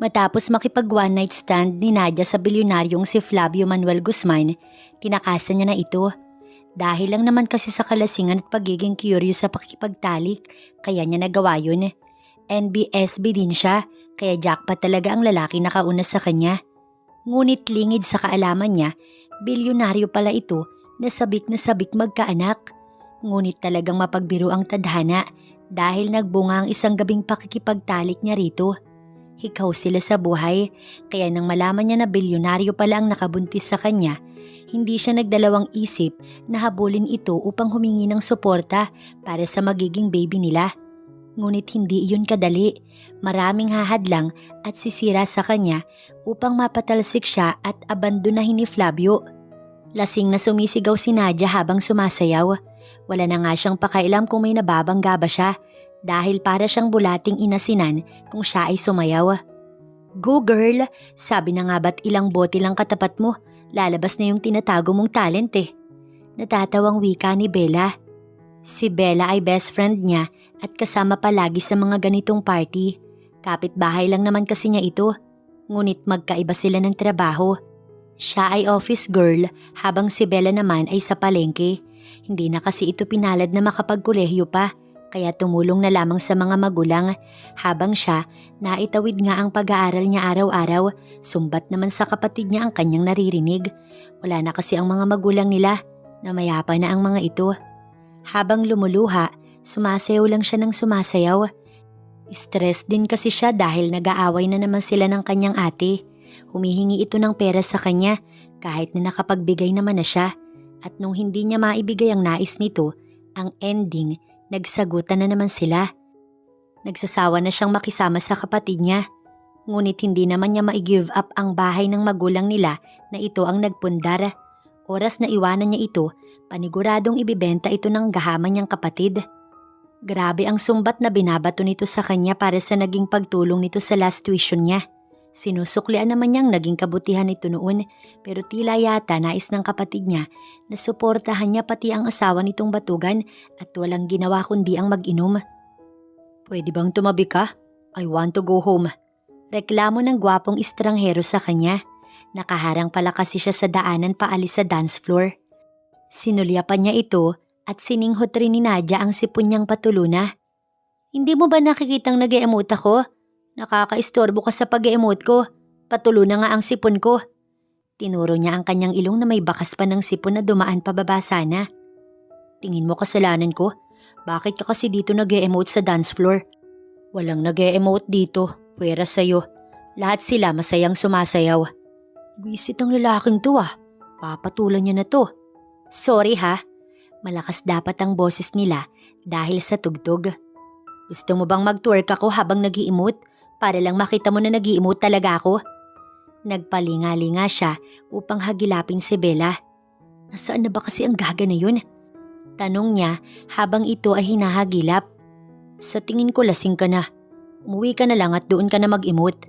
Matapos makipag one night stand ni Nadia sa bilyonaryong si Flavio Manuel Guzman, tinakasan niya na ito. Dahil lang naman kasi sa kalasingan at pagiging curious sa pakikipagtalik, kaya niya nagawa yun. NBSB din siya, kaya jackpot talaga ang lalaki nakauna sa kanya. Ngunit lingid sa kaalaman niya, bilyonaryo pala ito na sabik magkaanak. Ngunit talagang mapagbiro ang tadhana dahil nagbunga ang isang gabing pakikipagtalik niya rito. Hikaw sila sa buhay, kaya nang malaman niya na bilyonaryo pala ang nakabuntis sa kanya, hindi siya nagdalawang isip na habulin ito upang humingi ng suporta para sa magiging baby nila. Ngunit hindi iyon kadali, maraming hahadlang at sisira sa kanya upang mapatalsik siya at abandonahin ni Flavio. Lasing na sumisigaw si Nadia habang sumasayaw. Wala na nga siyang pakailam kung may nababangga ba siya dahil para siyang bulating inasinan kung siya ay sumayaw. "Go girl, sabi na nga ba't ilang bote lang katapat mo, lalabas na yung tinatago mong talent eh." Natatawang wika ni Bella. Si Bella ay best friend niya at kasama palagi sa mga ganitong party. Kapitbahay lang naman kasi niya ito, ngunit magkaiba sila ng trabaho. Siya ay office girl habang si Bella naman ay sa palengke. Hindi na kasi ito pinalad na makapagkolehiyo pa, kaya tumulong na lamang sa mga magulang habang siya naitawid nga ang pag-aaral niya araw-araw, sumbat naman sa kapatid niya ang kanyang naririnig. Wala na kasi ang mga magulang nila, namayapa na ang mga ito. Habang lumuluha, sumasayaw lang siya ng sumasayaw. Stress din kasi siya dahil nag-aaway na naman sila ng kanyang ate. Humihingi ito ng pera sa kanya kahit na nakapagbigay naman na siya. At nung hindi niya maibigay ang nais nito, ang ending, nagsagutan na naman sila. Nagsasawa na siyang makisama sa kapatid niya. Ngunit hindi naman niya ma-give up ang bahay ng magulang nila na ito ang nagpundar. Oras na iwanan niya ito, paniguradong ibibenta ito ng gahaman niyang kapatid. Grabe ang sumbat na binabato nito sa kanya para sa naging pagtulong nito sa last tuition niya. Sinusuklian naman niyang naging kabutihan nito noon, pero tila yata nais ng kapatid niya na suportahan niya pati ang asawa nitong batugan at walang ginawa kundi ang mag-inom. "Pwede bang tumabi ka? I want to go home." Reklamo ng gwapong estranghero sa kanya. Nakaharang pala kasi siya sa daanan paalis sa dance floor. Sinulyapan niya ito at sininghot rin ni Nadia ang sipon niyang patuluna. "Hindi mo ba nakikitang nag-e-emote ako? Nakakaistorbo ka sa pag-e-emote ko. Patulo na nga ang sipon ko." Tinuro niya ang kanyang ilong na may bakas pa ng sipon na dumaan pababa sana. "Tingin mo kasalanan ko? Bakit ka kasi dito nag-e-emote sa dance floor? Walang nag-e-emote dito, pwera sa'yo. Lahat sila masayang sumasayaw." "Wisit ang lalaking to ah. Papatulan niya na to." "Sorry ha." Malakas dapat ang boses nila dahil sa tugtog. "Gusto mo bang mag-twerk ako habang nag-i-emote? Para lang makita mo na nag-i-emote talaga ako?" Nagpalinga-linga siya upang hagilapin si Bella. "Nasaan na ba kasi ang gaga na yun?" Tanong niya habang ito ay hinahagilap. "Sa tingin ko lasing ka na. Umuwi ka na lang at doon ka na mag-emote."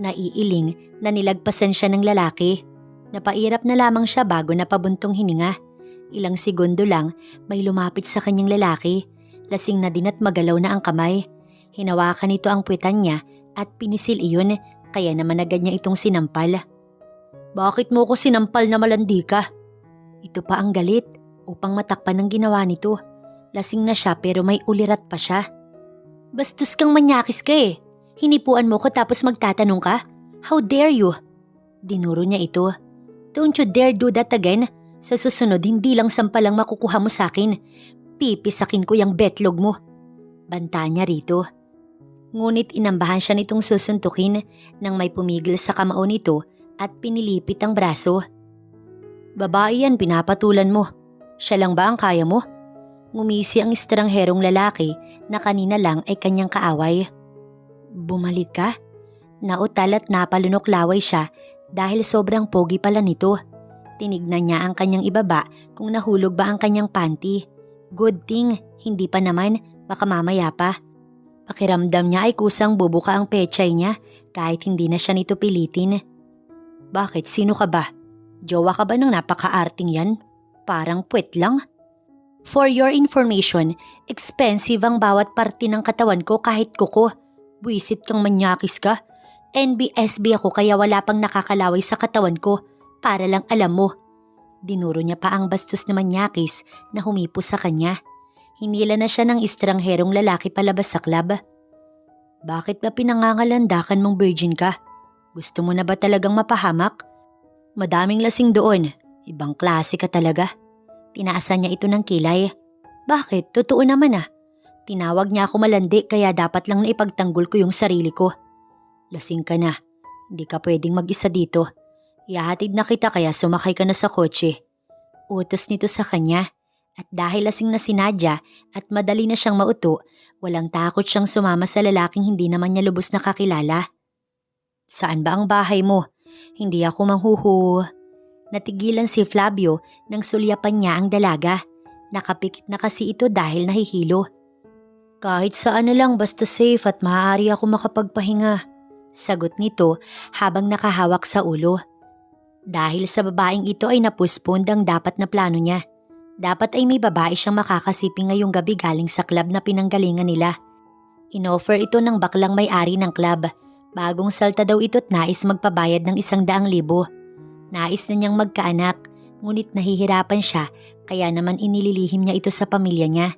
Naiiling na nilagpasan siya ng lalaki. Napairap na lamang siya bago napabuntong hininga. Ilang segundo lang may lumapit sa kanyang lalaki. Lasing na din at magalaw na ang kamay. Hinawakan nito ang puwetan niya at pinisil iyon, kaya naman agad niya itong sinampal. "Bakit mo ko sinampal na malandi ka?" Ito pa ang galit upang matakpan ang ginawa nito. Lasing na siya pero may ulirat pa siya. "Bastos kang manyakis ka eh. Hinipuan mo ko tapos magtatanong ka? How dare you?" Dinuro niya ito. "Don't you dare do that again. Sa susunod hindi lang sampalang makukuha mo sa akin. Pipisakin ko yung betlog mo." Banta niya rito. Ngunit inambahan siya nitong susuntukin nang may pumigil sa kamao nito at pinilipit ang braso. "Babae yan, pinapatulan mo. Siya lang ba ang kaya mo?" Ngumisi ang estrangherong lalaki na kanina lang ay kanyang kaaway. "Bumalik ka?" Nautal at napalunok laway siya dahil sobrang pogi pala nito. Tinignan niya ang kanyang ibaba kung nahulog ba ang kanyang panty. Good thing, hindi pa naman, baka mamaya pa. Pakiramdam niya ay kusang bubuka ang pechay niya kahit hindi na siya nito pilitin. "Bakit? Sino ka ba? Jowa ka ba ng napaka-arting yan? Parang puwet lang." "For your information, expensive ang bawat parte ng katawan ko kahit kuko. Buwisit kang manyakis ka. NBSB ako kaya wala pang nakakalaway sa katawan ko. Para lang alam mo. Dinuro niya pa ang bastos na manyakis na humipo sa kanya. Hinila na siya ng estrangherong lalaki palabas sa club. Bakit ba pinangangalandakan mong virgin ka? Gusto mo na ba talagang mapahamak? Madaming lasing doon. Ibang klase ka talaga. Tinaasan niya ito ng kilay. Bakit? Totoo naman ah. Tinawag niya ako malandi kaya dapat lang na ipagtanggol ko yung sarili ko. Lasing ka na. Hindi ka pwedeng mag-isa dito. Ihahatid na kita kaya sumakay ka na sa kotse. Utos nito sa kanya. At dahil lasing na si Nadia at madali na siyang mauto, walang takot siyang sumama sa lalaking hindi naman niya lubos nakakilala. Saan ba ang bahay mo? Hindi ako manghuhu. Natigilan si Flavio nang sulyapan niya ang dalaga. Nakapikit na kasi ito dahil nahihilo. Kahit saan na lang basta safe at maaari ako makapagpahinga. Sagot nito habang nakahawak sa ulo. Dahil sa babaeng ito ay napuspond ang dapat na plano niya. Dapat ay may babae siyang makakasiping ngayong gabi galing sa club na pinanggalingan nila. Inoffer ito ng baklang may-ari ng club. Bagong salta daw ito't nais magpabayad ng 100,000. Nais na niyang magkaanak, ngunit nahihirapan siya kaya naman inililihim niya ito sa pamilya niya.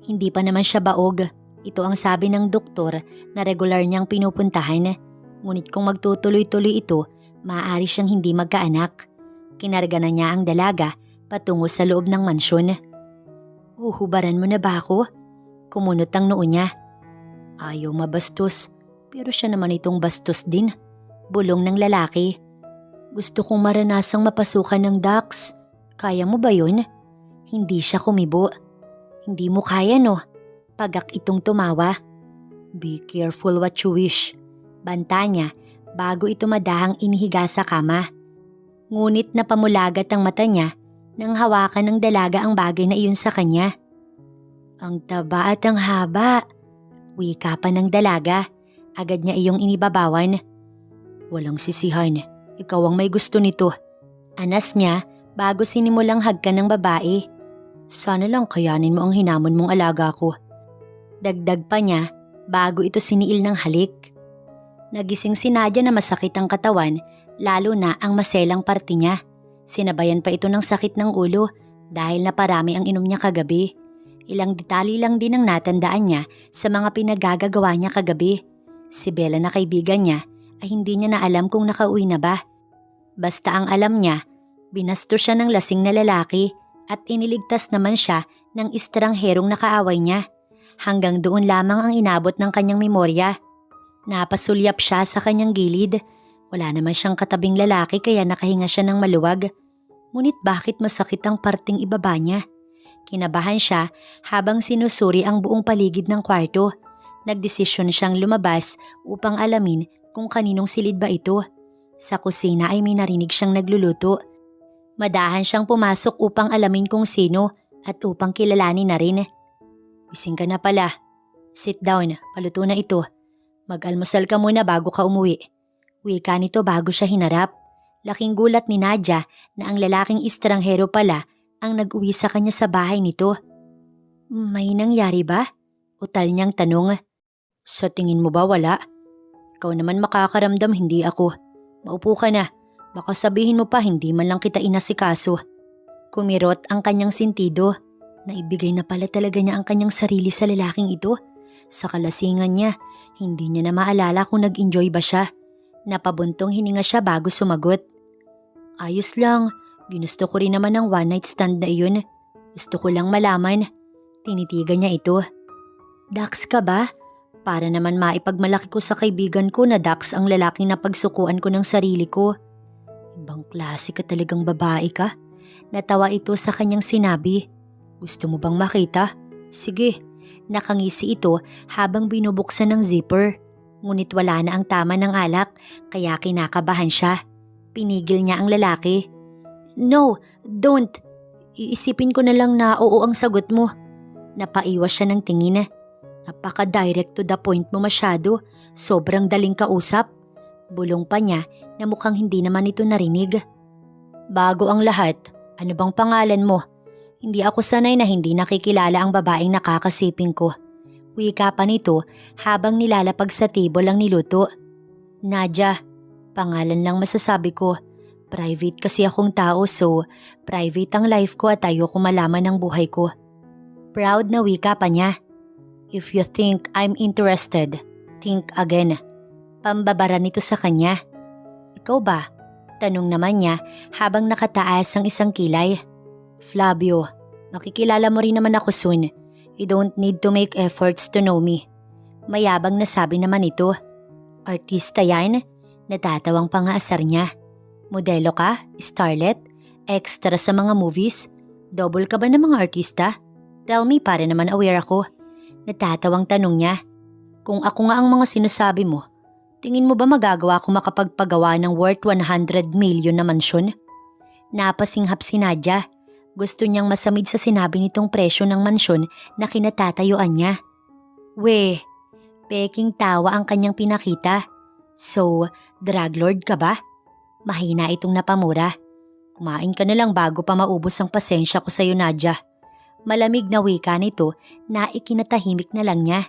Hindi pa naman siya baog. Ito ang sabi ng doktor na regular niyang pinupuntahan. Ngunit kung magtutuloy-tuloy ito, maaari siyang hindi magkaanak. Kinarga na niya ang dalaga patungo sa loob ng mansyon. Huhubaran mo na ba ako? Kumunot ang noo niya. Ayaw mabastos, pero siya naman itong bastos din. Bulong ng lalaki. Gusto kong maranasang mapasukan ng ducks. Kaya mo ba yun? Hindi siya kumibo. Hindi mo kaya no? Pagak itong tumawa. Be careful what you wish. Banta niya bago ito madahang inihiga sa kama. Ngunit napamulagat ang mata niya nang hawakan ng dalaga ang bagay na iyon sa kanya. Ang taba at ang haba. Wika pa ng dalaga. Agad niya iyong inibabawan. Walang sisihan. Ikaw ang may gusto nito. Anas niya bago sinimulang hagkan ng babae. Sana lang kayanin mo ang hinamon mong alaga ko. Dagdag pa niya bago ito siniil ng halik. Nagising si Nadia na masakit ang katawan, lalo na ang maselang parte niya. Sinabayan pa ito ng sakit ng ulo dahil naparami ang inom niya kagabi. Ilang detalye lang din ang natandaan niya sa mga pinagagagawa niya kagabi. Si Bella na kaibigan niya ay hindi niya na alam kung nakauwi na ba. Basta ang alam niya, binasto siya ng lasing na lalaki at iniligtas naman siya ng estrangherong nakaaway niya. Hanggang doon lamang ang inabot ng kanyang memorya. Napasulyap siya sa kanyang gilid. Wala naman siyang katabing lalaki kaya nakahinga siya ng maluwag. Ngunit bakit masakit ang parting ibaba niya? Kinabahan siya habang sinusuri ang buong paligid ng kwarto. Nagdesisyon siyang lumabas upang alamin kung kaninong silid ba ito. Sa kusina ay may narinig siyang nagluluto. Madahan siyang pumasok upang alamin kung sino at upang kilalanin na rin. Gising ka na pala. Sit down, paluto na ito. Mag-almusal ka muna bago ka umuwi. Wika nito bago siya hinarap. Laking gulat ni Nadia na ang lalaking estranghero pala ang nag-uwi sa kanya sa bahay nito. May nangyari ba? Utal niyang tanong. Sa tingin mo ba wala? Ikaw naman makakaramdam, hindi ako. Maupo ka na. Baka sabihin mo pa hindi man lang kita inasikaso. Kumirot ang kanyang sentido. Naibigay na pala talaga niya ang kanyang sarili sa lalaking ito. Sa kalasingan niya, hindi niya na maalala kung nag-enjoy ba siya. Napabuntong hininga siya bago sumagot. Ayos lang, ginusto ko rin naman ang one night stand na iyon. Gusto ko lang malaman. Tinitigan niya ito. Dax ka ba? Para naman maipagmalaki ko sa kaibigan ko na Dax ang lalaking napagsukuan ko ng sarili ko. Ibang klase ka talagang babae ka. Natawa ito sa kanyang sinabi. Gusto mo bang makita? Sige. Nakangisi ito habang binubuksan ng zipper. Ngunit wala na ang tama ng alak kaya kinakabahan siya. Pinigil niya ang lalaki. No, don't. Iisipin ko na lang na oo ang sagot mo. Napaiwas siya ng tingin. Napaka-direct to the point mo masyado. Sobrang daling kausap. Bulong pa niya na mukhang hindi naman ito narinig. Bago ang lahat, ano bang pangalan mo? Hindi ako sanay na hindi nakikilala ang babaeng nakakasiping ko. Wika pa nito habang nilalapag sa table ang niluto. Nadia, pangalan lang masasabi ko. Private kasi akong tao so private ang life ko at ayoko malaman ng buhay ko. Proud na wika pa niya. If you think I'm interested, think again. Pambabara nito sa kanya. Ikaw ba? Tanong naman niya habang nakataas ang isang kilay. Flavio, makikilala mo rin naman ako soon. You don't need to make efforts to know me. Mayabang na sabi naman ito. Artista yan? Natatawang pangaasar niya. Modelo ka? Starlet? Extra sa mga movies? Double ka ba ng mga artista? Tell me para naman aware ako. Natatawang tanong niya. Kung ako nga ang mga sinasabi mo, tingin mo ba magagawa ko makapagpagawa ng worth 100 million na mansyon? Napasinghap si Nadia. Gusto niyang masamid sa sinabi nitong presyo ng mansyon na kinatatayuan niya. We, peking tawa ang kanyang pinakita. So, drug lord ka ba? Mahina itong napamura. Kumain ka na lang bago pa maubos ang pasensya ko sa'yo, Nadia. Malamig na wika nito na ikinatahimik na lang niya.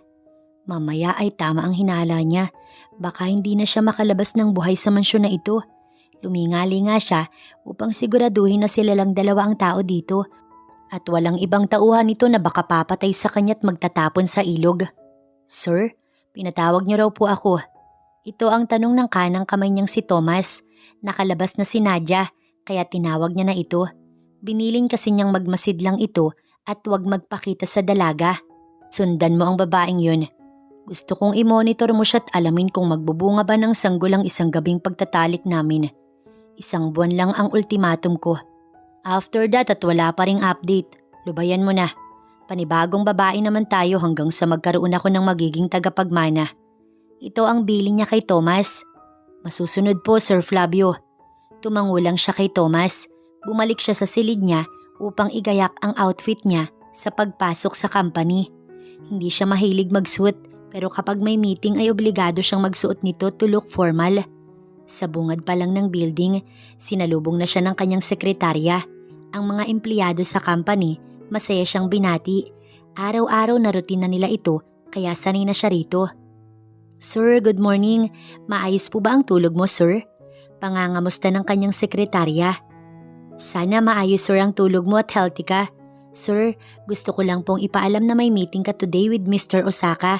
Mamaya ay tama ang hinala niya. Baka hindi na siya makalabas ng buhay sa mansyon na ito. Lumingali nga siya upang siguraduhin na sila lang dalawa ang tao dito. At walang ibang tauhan nito na baka papatay sa kanya't magtatapon sa ilog. Sir, pinatawag niyo raw po ako. Ito ang tanong ng kanang kamay niyang si Thomas. Nakalabas na si Nadia kaya tinawag niya na ito. Biniling kasi niyang magmasid lang ito at huwag magpakita sa dalaga. Sundan mo ang babaeng yun. Gusto kong i-monitor mo siya at alamin kung magbubunga ba ng sanggol ang isang gabing pagtatalik namin. 1 buwan lang ang ultimatum ko. After that at wala pa ring update, lubayan mo na. Panibagong babae naman tayo hanggang sa magkaroon ako ng magiging tagapagmana. Ito ang billing niya kay Thomas. Masusunod po, Sir Flavio. Tumangulang siya kay Thomas. Bumalik siya sa silid niya upang igayak ang outfit niya sa pagpasok sa company. Hindi siya mahilig magsuot pero kapag may meeting ay obligado siyang magsuot nito to look formal. Sa bungad pa lang ng building, sinalubong na siya ng kanyang sekretarya. Ang mga empleyado sa company, masaya siyang binati. Araw-araw na rutina nila ito kaya sanay na siya rito. Sir, good morning. Maayos po ba ang tulog mo, sir? Pangangamusta ng kanyang sekretarya. Sana maayos, sir, ang tulog mo at healthy ka. Sir, gusto ko lang pong ipaalam na may meeting ka today with Mr. Osaka.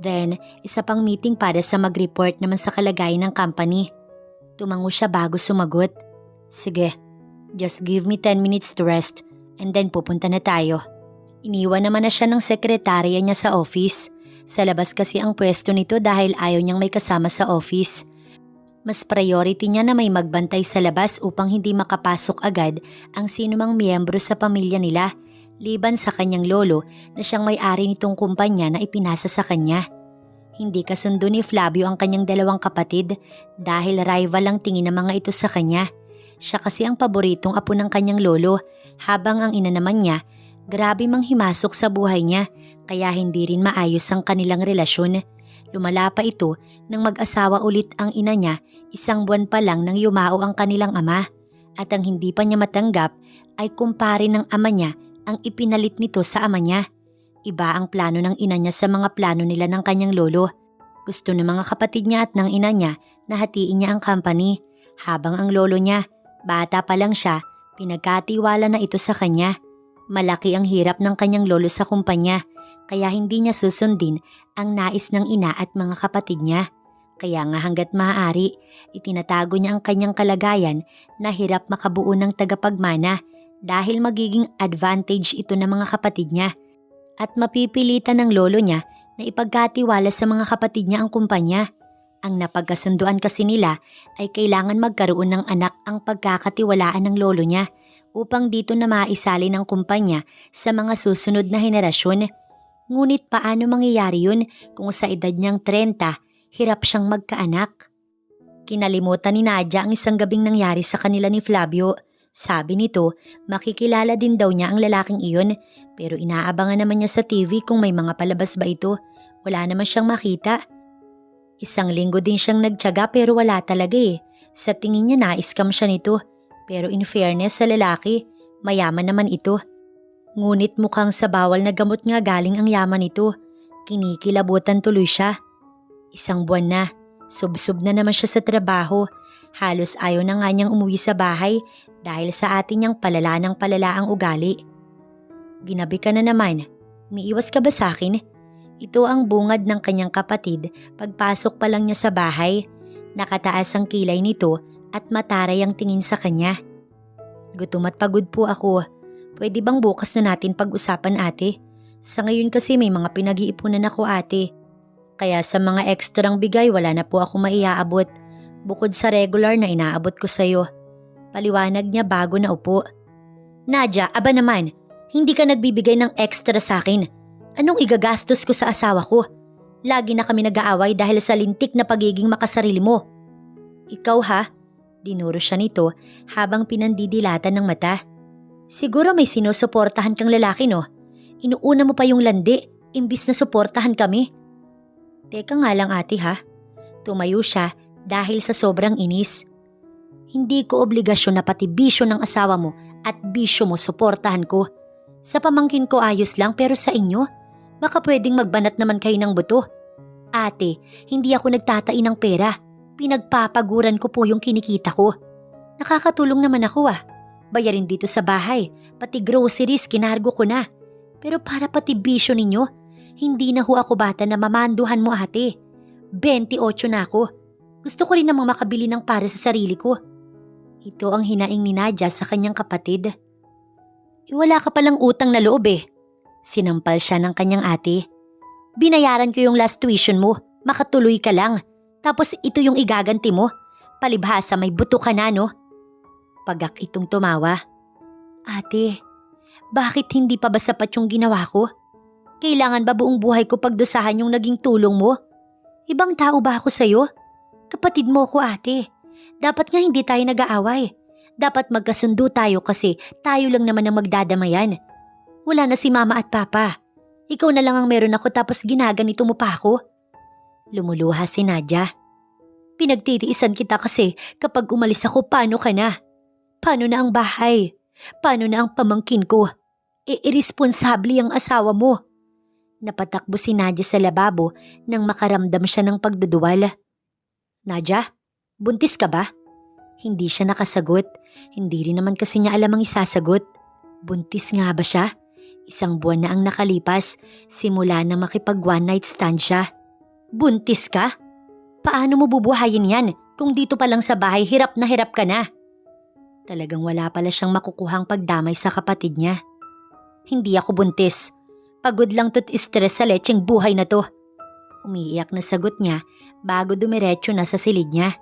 Then, isa pang meeting para sa mag-report naman sa kalagayan ng company. Tumango siya bago sumagot. Sige, just give me 10 minutes to rest and then pupunta na tayo. Iniwan naman na siya ng sekretarya niya sa office. Sa labas kasi ang pwesto nito dahil ayaw niyang may kasama sa office. Mas priority niya na may magbantay sa labas upang hindi makapasok agad ang sinumang miyembro sa pamilya nila, liban sa kanyang lolo na siyang may-ari nitong kumpanya na ipinasa sa kanya. Hindi kasundo ni Flavio ang kanyang dalawang kapatid dahil rival ang tingin ng mga ito sa kanya. Siya kasi ang paboritong apo ng kanyang lolo habang ang ina naman niya, grabe mang himasok sa buhay niya kaya hindi rin maayos ang kanilang relasyon. Lumala pa ito nang mag-asawa ulit ang ina niya 1 buwan pa lang nang yumao ang kanilang ama at ang hindi pa niya matanggap ay kumpare ng ama niya ang ipinalit nito sa ama niya. Iba ang plano ng ina niya sa mga plano nila ng kanyang lolo. Gusto ng mga kapatid niya at ng ina niya na hatiin niya ang company habang ang lolo niya, bata pa lang siya, pinagkatiwala na ito sa kanya. Malaki ang hirap ng kanyang lolo sa kumpanya kaya hindi niya susundin ang nais ng ina at mga kapatid niya. Kaya nga hanggat maaari, itinatago niya ang kanyang kalagayan na hirap makabuo ng tagapagmana dahil magiging advantage ito ng mga kapatid niya. At mapipilitan ng lolo niya na ipagkatiwala sa mga kapatid niya ang kumpanya. Ang napagkasunduan kasi nila ay kailangan magkaroon ng anak ang pagkakatiwalaan ng lolo niya upang dito na maisali ng kumpanya sa mga susunod na henerasyon. Ngunit paano mangyayari yun kung sa edad niyang 30, hirap siyang magkaanak? Kinalimutan ni Nadia ang isang gabing nangyari sa kanila ni Flavio. Sabi nito, makikilala din daw niya ang lalaking iyon pero inaabangan naman niya sa TV kung may mga palabas ba ito. Wala naman siyang makita. 1 linggo din siyang nagtiyaga pero wala talaga eh. Sa tingin niya na-scam siya nito. Pero in fairness sa lalaki, mayaman naman ito. Ngunit mukhang sa bawal na gamot nga galing ang yaman nito. Kinikilabutan tuloy siya. 1 buwan na. Subsob na naman siya sa trabaho. Halos ayaw na nga niyang umuwi sa bahay dahil sa atin niyang palala ng palala ang ugali. Ginabi ka na naman. Umiiwas ka ba sa akin? Ito ang bungad ng kanyang kapatid pagpasok pa lang niya sa bahay. Nakataas ang kilay nito at mataray ang tingin sa kanya. Gutom at pagod po ako. Pwede bang bukas na natin pag-usapan ate? Sa ngayon kasi may mga pinag-iipunan ako ate. Kaya sa mga ekstrang bigay wala na po ako maiaabot. Bukod sa regular na inaabot ko sa'yo. Paliwanag niya bago na upo. Nadia, aba naman. Hindi ka nagbibigay ng extra sa akin. Anong igagastos ko sa asawa ko? Lagi na kami nag-aaway dahil sa lintik na pagiging makasarili mo. Ikaw ha? Dinuro siya nito habang pinandidilatan ng mata. Siguro may sinusuportahan kang lalaki no? Inuuna mo pa yung landi, imbis na suportahan kami. Teka nga lang ate ha. Tumayo siya dahil sa sobrang inis. Hindi ko obligasyon na pati bisyo ng asawa mo at bisyo mo suportahan ko. Sa pamangkin ko ayos lang pero sa inyo, baka pwedeng magbanat naman kayo ng buto. Ate, hindi ako nagtatain ng pera. Pinagpapaguran ko po yung kinikita ko. Nakakatulong naman ako ah. Bayarin dito sa bahay, pati groceries kinargo ko na. Pero para pati bisyo ninyo, hindi na ho ako bata na mamanduhan mo ate. 28 na ako. Gusto ko rin namang makabili ng para sa sarili ko. Ito ang hinaing ni Nadia sa kanyang kapatid. Wala ka palang utang na loob eh. Sinampal siya ng kanyang ate. Binayaran ko yung last tuition mo, makatuloy ka lang. Tapos ito yung igaganti mo. Palibhasa may buto ka na no? Pagak itong tumawa. Ate, bakit hindi pa ba sapat yung ginawa ko? Kailangan ba buong buhay ko pagdusahan yung naging tulong mo? Ibang tao ba ako sa'yo? Kapatid mo ko ate. Dapat nga hindi tayo nag-aaway. Dapat magkasundo tayo kasi tayo lang naman ang magdadamayan. Wala na si mama at papa. Ikaw na lang ang meron ako tapos ginaganito mo pa ako. Lumuluha si Nadia. Pinagtitiisan kita kasi kapag umalis ako paano ka na? Paano na ang bahay? Paano na ang pamangkin ko? Irresponsable ang asawa mo. Napatakbo si Nadia sa lababo nang makaramdam siya ng pagduduwal. Nadia, buntis ka ba? Hindi siya nakasagot. Hindi rin naman kasi niya alam ang isasagot. Buntis nga ba siya? 1 buwan na ang nakalipas simula na makipag one night stand siya. Buntis ka? Paano mo bubuhayin yan kung dito pa lang sa bahay hirap ka na? Talagang wala pala siyang makukuhang pagdamay sa kapatid niya. Hindi ako buntis. Pagod lang to't stress sa lecheng buhay na to. Umiiyak na sagot niya bago dumiretso na sa silid niya.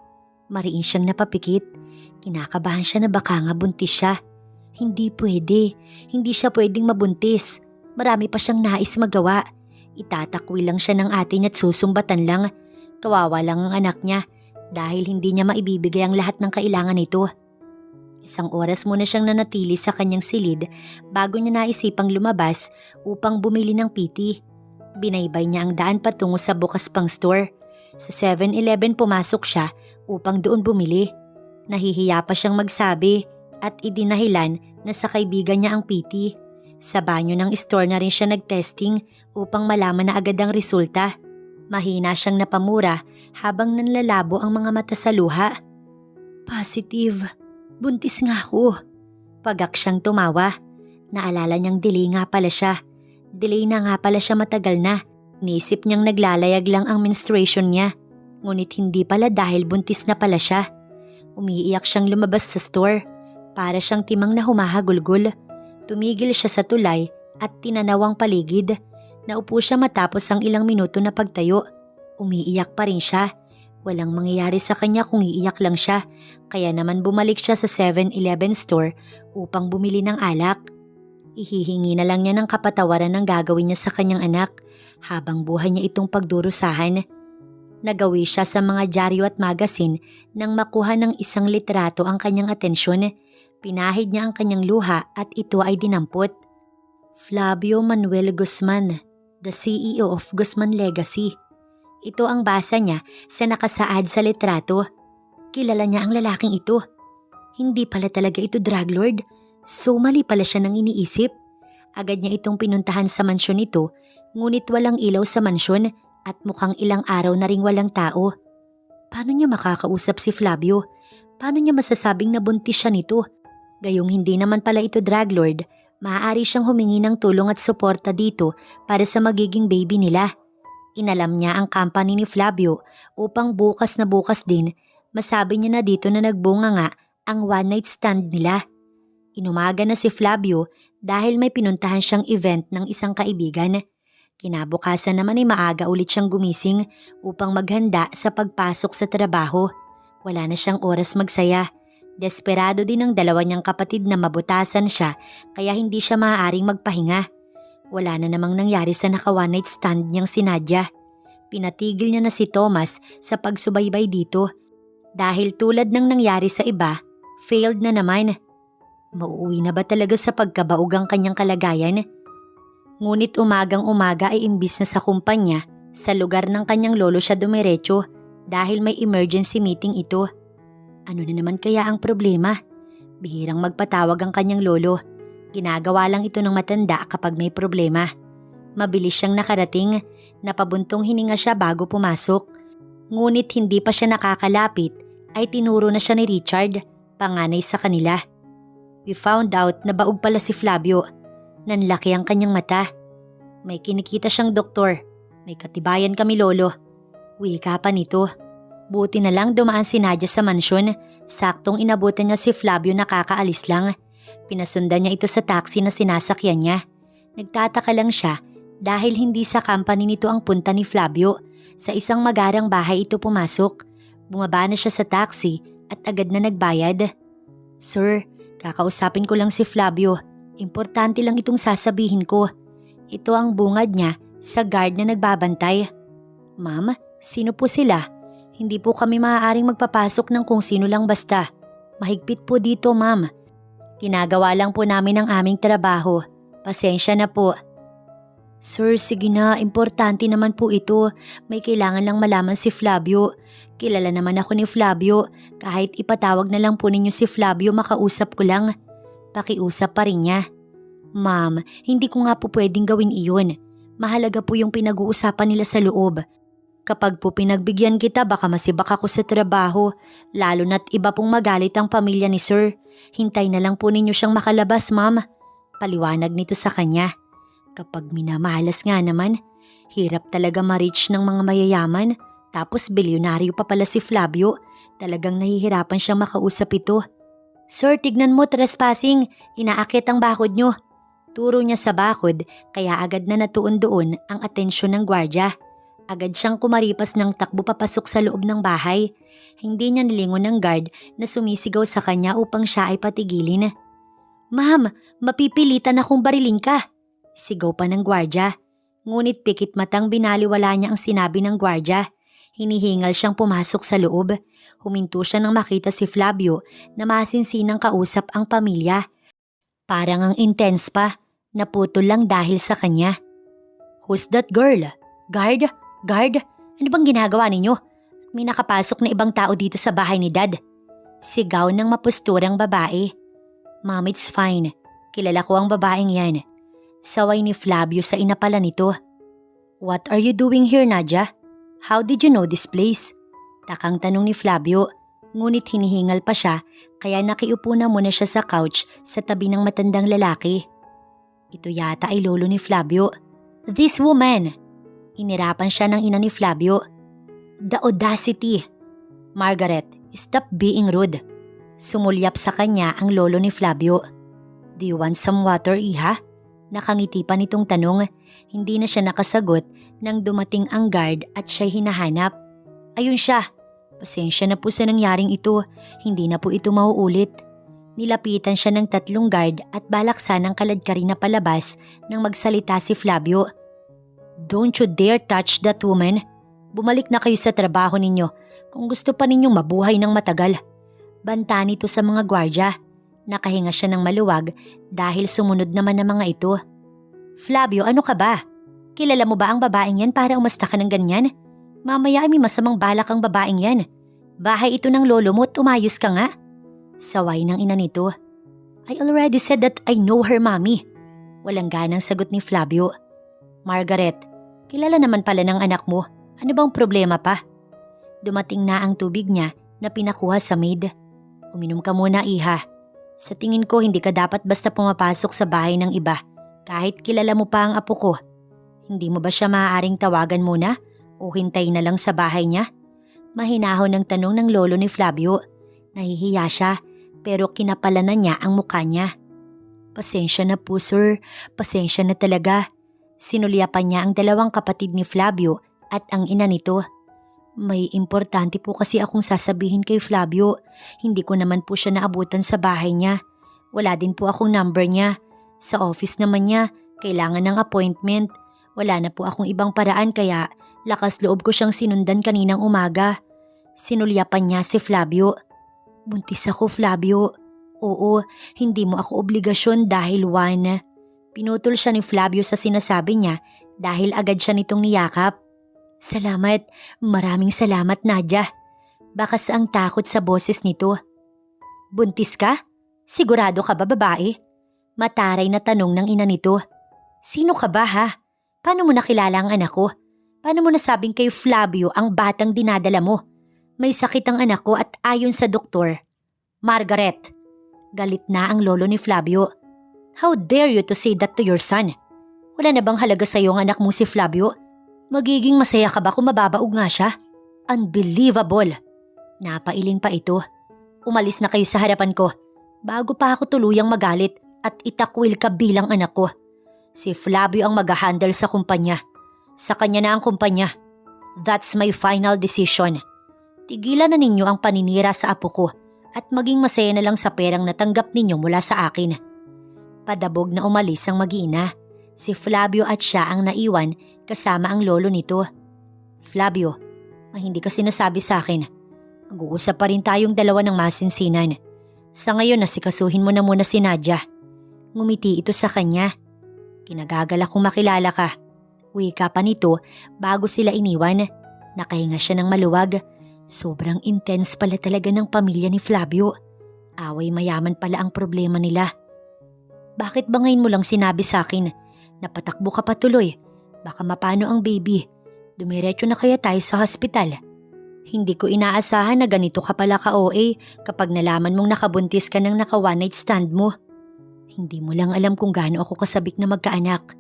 Mariin siyang napapikit. Kinakabahan siya na baka nga buntis siya. Hindi pwede. Hindi siya pwedeng mabuntis. Marami pa siyang nais magawa. Itatakwi lang siya ng ate niya at susumbatan lang. Kawawa lang ang anak niya dahil hindi niya maibibigay ang lahat ng kailangan nito. 1 oras muna siyang nanatili sa kanyang silid bago niya naisipang lumabas upang bumili ng piti. Binaybay niya ang daan patungo sa bukas pang store. Sa 7-Eleven pumasok siya upang doon bumili. Nahihiya pa siyang magsabi at idinahilan na sa kaibigan niya ang PT. Sa banyo ng store na rin siya nagtesting upang malaman na agad ang resulta. Mahina siyang napamura habang nanlalabo ang mga mata sa luha. Positive. Buntis nga ako. Pagak siyang tumawa. Naalala niyang delay nga pala siya. Delay na nga pala siya matagal na. Nisip niyang naglalayag lang ang menstruation niya. Ngunit hindi pala dahil buntis na pala siya. Umiiyak siyang lumabas sa store. Para siyang timang na humahagulgol. Tumigil siya sa tulay at tinanaw ang paligid. Naupo siya matapos ang ilang minuto na pagtayo. Umiiyak pa rin siya. Walang mangyayari sa kanya kung iiyak lang siya. Kaya naman bumalik siya sa 7-Eleven store upang bumili ng alak. Ihihingi na lang niya ng kapatawaran ng gagawin niya sa kanyang anak habang buhay niya itong pagdurusahan. Nagawi siya sa mga dyaryo at magasin nang makuha ng isang litrato ang kanyang atensyon. Pinahid niya ang kanyang luha at ito ay dinampot. Flavio Manuel Guzman, the CEO of Guzman Legacy. Ito ang basa niya sa nakasaad sa litrato. Kilala niya ang lalaking ito. Hindi pala talaga ito drug lord. So mali pala siya nang iniisip. Agad niya itong pinuntahan sa mansyon nito, ngunit walang ilaw sa mansyon at mukhang ilang araw na ring walang tao. Paano niya makakausap si Flavio? Paano niya masasabing nabuntis siya nito? Gayong hindi naman pala ito drug lord, maaari siyang humingi ng tulong at suporta dito para sa magiging baby nila. Inalam niya ang company ni Flavio upang bukas na bukas din, masabi niya na dito na nagbunga nga ang one night stand nila. Inumaga na si Flavio dahil may pinuntahan siyang event ng isang kaibigan. Kinabukasan naman ay maaga ulit siyang gumising upang maghanda sa pagpasok sa trabaho. Wala na siyang oras magsaya. Desperado din ang dalawa niyang kapatid na mabutasan siya kaya hindi siya maaaring magpahinga. Wala na namang nangyari sa naka one night stand niyang si Nadia. Pinatigil niya na si Thomas sa pagsubaybay dito dahil tulad ng nangyari sa iba, failed na naman. Mauuwi na ba talaga sa pagkabaog ang kanyang kalagayan? Ngunit umagang-umaga ay imbis na sa kumpanya, sa lugar ng kanyang lolo siya dumiretso dahil may emergency meeting ito. Ano na naman kaya ang problema? Bihirang magpatawag ang kanyang lolo. Ginagawa lang ito ng matanda kapag may problema. Mabilis siyang nakarating, napabuntong hininga siya bago pumasok. Ngunit hindi pa siya nakakalapit ay tinuro na siya ni Richard, panganay sa kanila. We found out na baog pala si Flavio. Nanlaki ang kanyang mata. May kinikita siyang doktor. May katibayan kami lolo. Wika pa nito. Buti na lang dumaan si Nadia sa mansyon. Saktong inabutan niya si Flavio na kakaalis lang. Pinasundan niya ito sa taxi na sinasakyan niya. Nagtataka lang siya dahil hindi sa company nito ang punta ni Flavio. Sa isang magarang bahay ito pumasok. Bumaba na siya sa taxi at agad na nagbayad. Sir, kakausapin ko lang si Flavio. Importante lang itong sasabihin ko. Ito ang bungad niya sa guard na nagbabantay. Ma'am, sino po sila? Hindi po kami maaaring magpapasok ng kung sino lang basta. Mahigpit po dito, ma'am. Ginagawa lang po namin ang aming trabaho. Pasensya na po. Sir, sige na. Importante naman po ito. May kailangan lang malaman si Flavio. Kilala naman ako ni Flavio. Kahit ipatawag na lang po ninyo si Flavio, makausap ko lang. Pakiusap pa rin niya. Ma'am, hindi ko nga po pwedeng gawin iyon. Mahalaga po yung pinag-uusapan nila sa loob. Kapag po pinagbigyan kita, baka masibak ako sa trabaho. Lalo na't iba pong magalit ang pamilya ni Sir. Hintay na lang po ninyo siyang makalabas, ma'am. Paliwanag nito sa kanya. Kapag minamahalas nga naman, hirap talaga ma-reach ng mga mayayaman. Tapos bilyonaryo pa pala si Flavio. Talagang nahihirapan siyang makausap ito. Sir, tignan mo, trespassing. Inaakit ang bakod nyo. Turo niya sa bakod, kaya agad na natuon doon ang atensyon ng gwardya. Agad siyang kumaripas ng takbo papasok sa loob ng bahay. Hindi niya nilingon ng guard na sumisigaw sa kanya upang siya ay patigilin. Ma'am, mapipilitan akong barilin ka. Sigaw pa ng gwardya. Ngunit pikit matang binaliwala niya ang sinabi ng gwardya. Hinihingal siyang pumasok sa loob. Huminto siya nang makita si Flavio na masinsinang kausap ang pamilya. Parang ang intense pa, naputol lang dahil sa kanya. Who's that girl? Guard? Guard? Ano bang ginagawa ninyo? May nakapasok na ibang tao dito sa bahay ni Dad. Sigaw ng mapusturang babae. Mom, it's fine. Kilala ko ang babaeng yan. Saway ni Flavio sa inapala nito. What are you doing here, Nadia? How did you know this place? Takang tanong ni Flavio, ngunit hinihingal pa siya kaya nakiupo na muna siya sa couch sa tabi ng matandang lalaki. Ito yata ay lolo ni Flavio. This woman! Inirapan siya ng ina ni Flavio. The audacity! Margaret, stop being rude. Sumulyap sa kanya ang lolo ni Flavio. Do you want some water, iha? Nakangiti pa nitong tanong. Hindi na siya nakasagot nang dumating ang guard at siya'y hinahanap. Ayun siya. Pasensya na po sa nangyaring ito. Hindi na po ito mauulit. Nilapitan siya ng 3 guard at balaksan ng kaladkari na palabas nang magsalita si Flavio. Don't you dare touch that woman. Bumalik na kayo sa trabaho ninyo kung gusto pa ninyong mabuhay ng matagal. Banta nito sa mga gwardya. Nakahinga siya ng maluwag dahil sumunod naman ang mga ito. Flavio, ano ka ba? Kilala mo ba ang babaeng yan para umasta ka ng ganyan? Mamaya ay may masamang balak ang babaeng yan. Bahay ito ng lolo mo at umayos ka nga. Saway ng ina nito. I already said that I know her, mommy. Walang ganang sagot ni Flavio. Margaret, kilala naman pala ng anak mo. Ano bang problema pa? Dumating na ang tubig niya na pinakuha sa maid. Uminom ka muna, iha. Sa tingin ko hindi ka dapat basta pumapasok sa bahay ng iba kahit kilala mo pa ang apo ko. Hindi mo ba siya maaaring tawagan muna o hintay na lang sa bahay niya? Mahinahon ang tanong ng lolo ni Flavio. Nahihiya siya pero kinapalanan niya ang mukha niya. Pasensya na po sir, pasensya na talaga. Sinulyapan niya ang dalawang kapatid ni Flavio at ang ina nito. May importante po kasi akong sasabihin kay Flavio. Hindi ko naman po siya naabutan sa bahay niya. Wala din po akong number niya. Sa office naman niya, kailangan ng appointment. Wala na po akong ibang paraan kaya lakas loob ko siyang sinundan kaninang umaga. Sinulyapan niya si Flavio. Buntis ako, Flavio. Oo, hindi mo ako obligasyon dahil one. Pinutol siya ni Flavio sa sinasabi niya dahil agad siya nitong niyakap. Salamat, maraming salamat Nadia. Bakas ang takot sa boses nito. Buntis ka? Sigurado ka ba babae? Mataray na tanong ng ina nito. Sino ka ba ha? Paano mo nakilala ang anak ko? Paano mo nasabing kay Flavio ang batang dinadala mo? May sakit ang anak ko at ayon sa doktor. Margaret. Galit na ang lolo ni Flavio. How dare you to say that to your son? Wala na bang halaga sa iyo ang anak mo si Flavio? Magiging masaya ka ba kung mababaog nga siya? Unbelievable! Napailing pa ito. Umalis na kayo sa harapan ko bago pa ako tuluyang magalit at itakwil ka bilang anak ko. Si Flavio ang mag-handle sa kumpanya. Sa kanya na ang kumpanya. That's my final decision. Tigilan na ninyo ang paninira sa apo ko at maging masaya na lang sa perang natanggap ninyo mula sa akin. Padabog na umalis ang mag-ina. Si Flavio at siya ang naiwan kasama ang lolo nito. Flavio, hindi ka sinasabi sa akin. Mag-uusap pa rin tayong dalawa ng masinsinan. Sa ngayon nasikasuhin mo na muna si Nadia. Ngumiti ito sa kanya. Kinagagalak kong makilala ka. Wika pa nito bago sila iniwan. Nakahinga siya ng maluwag. Sobrang intense pala talaga ng pamilya ni Flavio. Away mayaman pala ang problema nila. Bakit ba ngayon mo lang sinabi sa akin? Napatakbo ka pa tuloy. Baka mapano ang baby. Dumiretso na kaya tayo sa hospital. Hindi ko inaasahan na ganito ka pala ka-OA kapag nalaman mong nakabuntis ka ng naka-one night stand mo. Hindi mo lang alam kung gaano ako kasabik na magkaanak.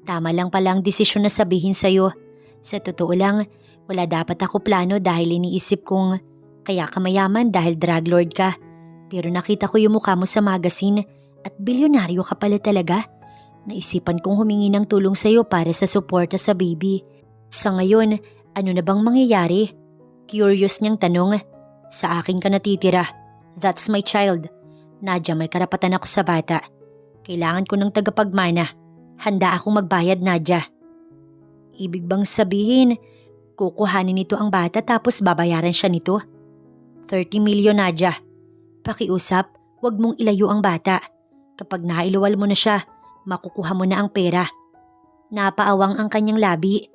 Tama lang pala ang desisyon na sabihin sa'yo. Sa totoo lang, wala dapat ako plano dahil iniisip kong kaya ka mayaman dahil drug lord ka. Pero nakita ko yung mukha mo sa magazine at bilyonaryo ka pala talaga. Naisipan kong humingi ng tulong sa'yo para sa suporta sa baby. Sa ngayon, ano na bang mangyayari? Curious niyang tanong. Sa akin ka natitira. That's my child. Nadia, may karapatan ako sa bata. Kailangan ko ng tagapagmana. Handa akong magbayad, Nadia. Ibig bang sabihin, kukuhanin nito ang bata tapos babayaran siya nito? 30 million, Nadia. Pakiusap, wag mong ilayo ang bata. Kapag nailuwal mo na siya, makukuha mo na ang pera. Napaawang ang kanyang labi.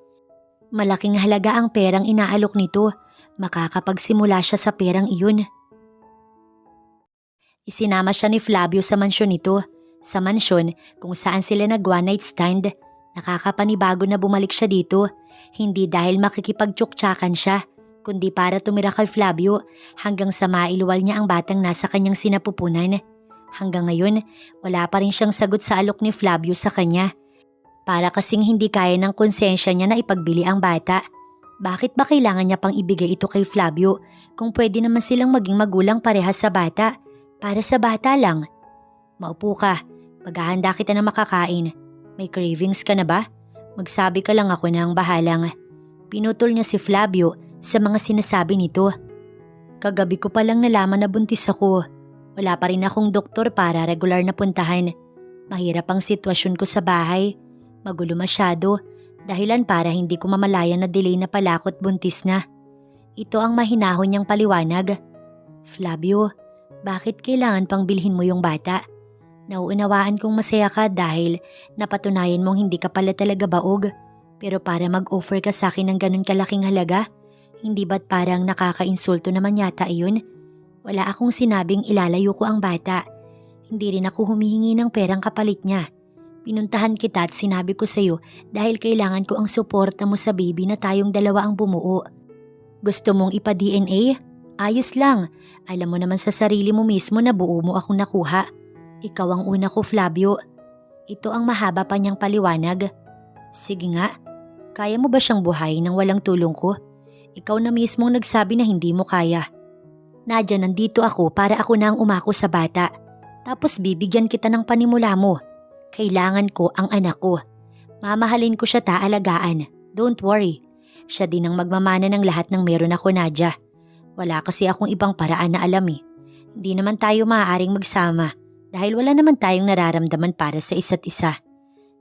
Malaking halaga ang perang inaalok nito. Makakapagsimula siya sa perang iyon. Isinama siya ni Flavio sa mansyon nito. Sa mansyon kung saan sila nag-one night stand. Nakakapanibago na bumalik siya dito. Hindi dahil makikipagtsuktsakan siya, kundi para tumira kay Flavio hanggang sa mailuwal niya ang batang nasa kanyang sinapupunan. Hanggang ngayon, wala pa rin siyang sagot sa alok ni Flavio sa kanya. Para kasing hindi kaya ng konsensya niya na ipagbili ang bata. Bakit ba kailangan niya pang ibigay ito kay Flavio kung pwede naman silang maging magulang parehas sa bata? Para sa bata lang. Maupo ka, paghahanda kita na makakain. May cravings ka na ba? Magsabi ka lang, ako na ang bahalang. Pinutol niya si Flavio sa mga sinasabi nito. Kagabi ko palang nalaman na buntis ako. Wala pa rin akong doktor para regular na puntahan. Mahirap ang sitwasyon ko sa bahay. Magulo masyado. Dahilan para hindi ko mamalayan na delay na pala ako't buntis na. Ito ang mahinahon niyang paliwanag. Flavio, bakit kailangan pang bilhin mo yung bata? Nauunawaan kong masaya ka dahil napatunayan mong hindi ka pala talaga baog. Pero para mag-offer ka sa akin ng ganun kalaking halaga, hindi ba't parang nakaka-insulto naman yata iyon? Wala akong sinabing ilalayo ko ang bata. Hindi rin ako humihingi ng perang kapalit niya. Pinuntahan kita at sinabi ko sa'yo dahil kailangan ko ang suporta mo sa baby na tayong dalawa ang bumuo. Gusto mong ipa-DNA? Ayos lang. Alam mo naman sa sarili mo mismo na buo mo akong nakuha. Ikaw ang una ko, Flavio. Ito ang mahaba pa niyang paliwanag. Sige nga, kaya mo ba siyang buhayin nang walang tulong ko? Ikaw na mismong nagsabi na hindi mo kaya. Nadia, nandito ako para ako na ang umako sa bata. Tapos bibigyan kita ng panimula mo. Kailangan ko ang anak ko. Mamahalin ko siya, taalagaan. Don't worry. Siya din ang magmamana ng lahat ng meron ako, Nadia. Wala kasi akong ibang paraan na alam eh. Hindi naman tayo maaaring magsama dahil wala naman tayong nararamdaman para sa isa't isa.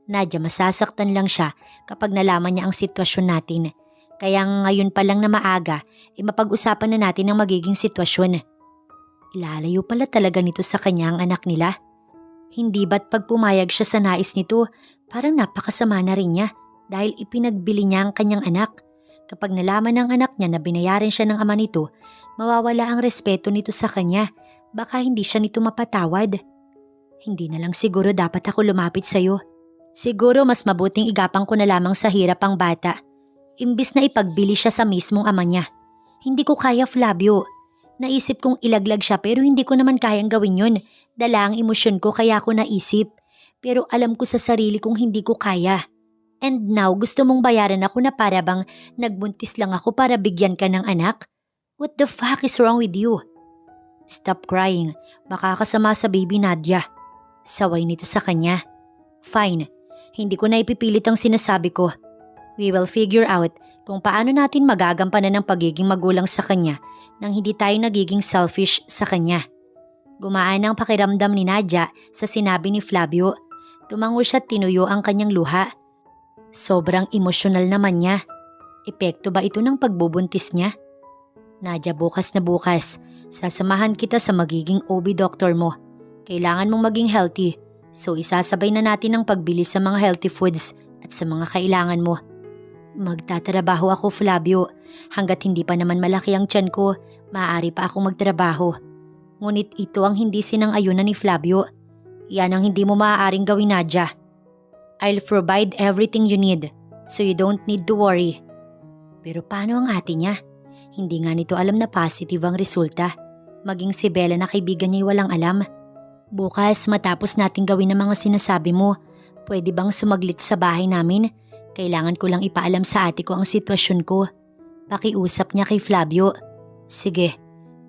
Nadia, masasaktan lang siya kapag nalaman niya ang sitwasyon natin. Kaya ngayon pa lang na maaga, mapag-usapan na natin ang magiging sitwasyon. Ilalayo pala talaga nito sa kanya ang anak nila. Hindi ba't pag pumayag siya sa nais nito, parang napakasama na rin niya dahil ipinagbili niya ang kanyang anak. Kapag nalaman ng anak niya na binayaran siya ng ama nito, mawawala ang respeto nito sa kanya. Baka hindi siya nito mapatawad. Hindi na lang siguro dapat ako lumapit sa'yo. Siguro mas mabuting igapang ko na lamang sa hirap ang bata. Imbis na ipagbili siya sa mismong ama niya. Hindi ko kaya, Flavio. Naisip kong ilaglag siya pero hindi ko naman kayang gawin yun. Dala ang emosyon ko kaya ako naisip. Pero alam ko sa sarili kong hindi ko kaya. And now gusto mong bayaran ako na para bang nagbuntis lang ako para bigyan ka ng anak? What the fuck is wrong with you? Stop crying. Baka kasama sa baby, Nadia. Saway nito sa kanya. Fine. Hindi ko na ipipilit ang sinasabi ko. We will figure out kung paano natin magagampanan ng pagiging magulang sa kanya nang hindi tayo nagiging selfish sa kanya. Gumaan ang pakiramdam ni Nadia sa sinabi ni Flavio. Tumango siya at tinuyo ang kanyang luha. Sobrang emosyonal naman niya. Epekto ba ito ng pagbubuntis niya? Nadia, bukas na bukas, sasamahan kita sa magiging OB doctor mo. Kailangan mong maging healthy, so isasabay na natin ang pagbili sa mga healthy foods at sa mga kailangan mo. Magtatrabaho ako, Flavio. Hanggat hindi pa naman malaki ang tiyan ko, maaari pa akong magtrabaho. Ngunit ito ang hindi sinang-ayunan ni Flavio. Yan ang hindi mo maaaring gawin, Nadia. I'll provide everything you need, so you don't need to worry. Pero paano ang ate niya? Hindi nga nito alam na positive ang resulta. Maging si Bella na kaibigan niya walang alam. Bukas matapos natin gawin ang mga sinasabi mo, pwede bang sumaglit sa bahay namin? Kailangan ko lang ipaalam sa ate ko ang sitwasyon ko. Pakiusap niya kay Flavio. Sige,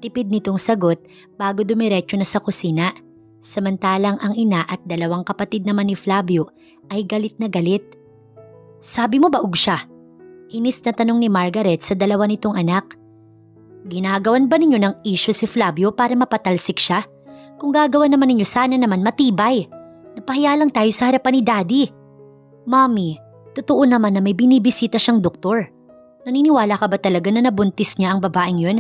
tipid nitong sagot bago dumiretso na sa kusina. Samantalang ang ina at dalawang kapatid naman ni Flavio ay galit na galit. Sabi mo baog siya? Inis na tanong ni Margaret sa dalawa nitong anak. Ginagawan ba ninyo ng issue si Flavio para mapatalsik siya? Kung gagawa naman ninyo sana naman matibay. Napahiya lang tayo sa harapan ni Daddy. Mommy, totoo naman na may binibisita siyang doktor. Naniniwala ka ba talaga na nabuntis niya ang babaeng yun?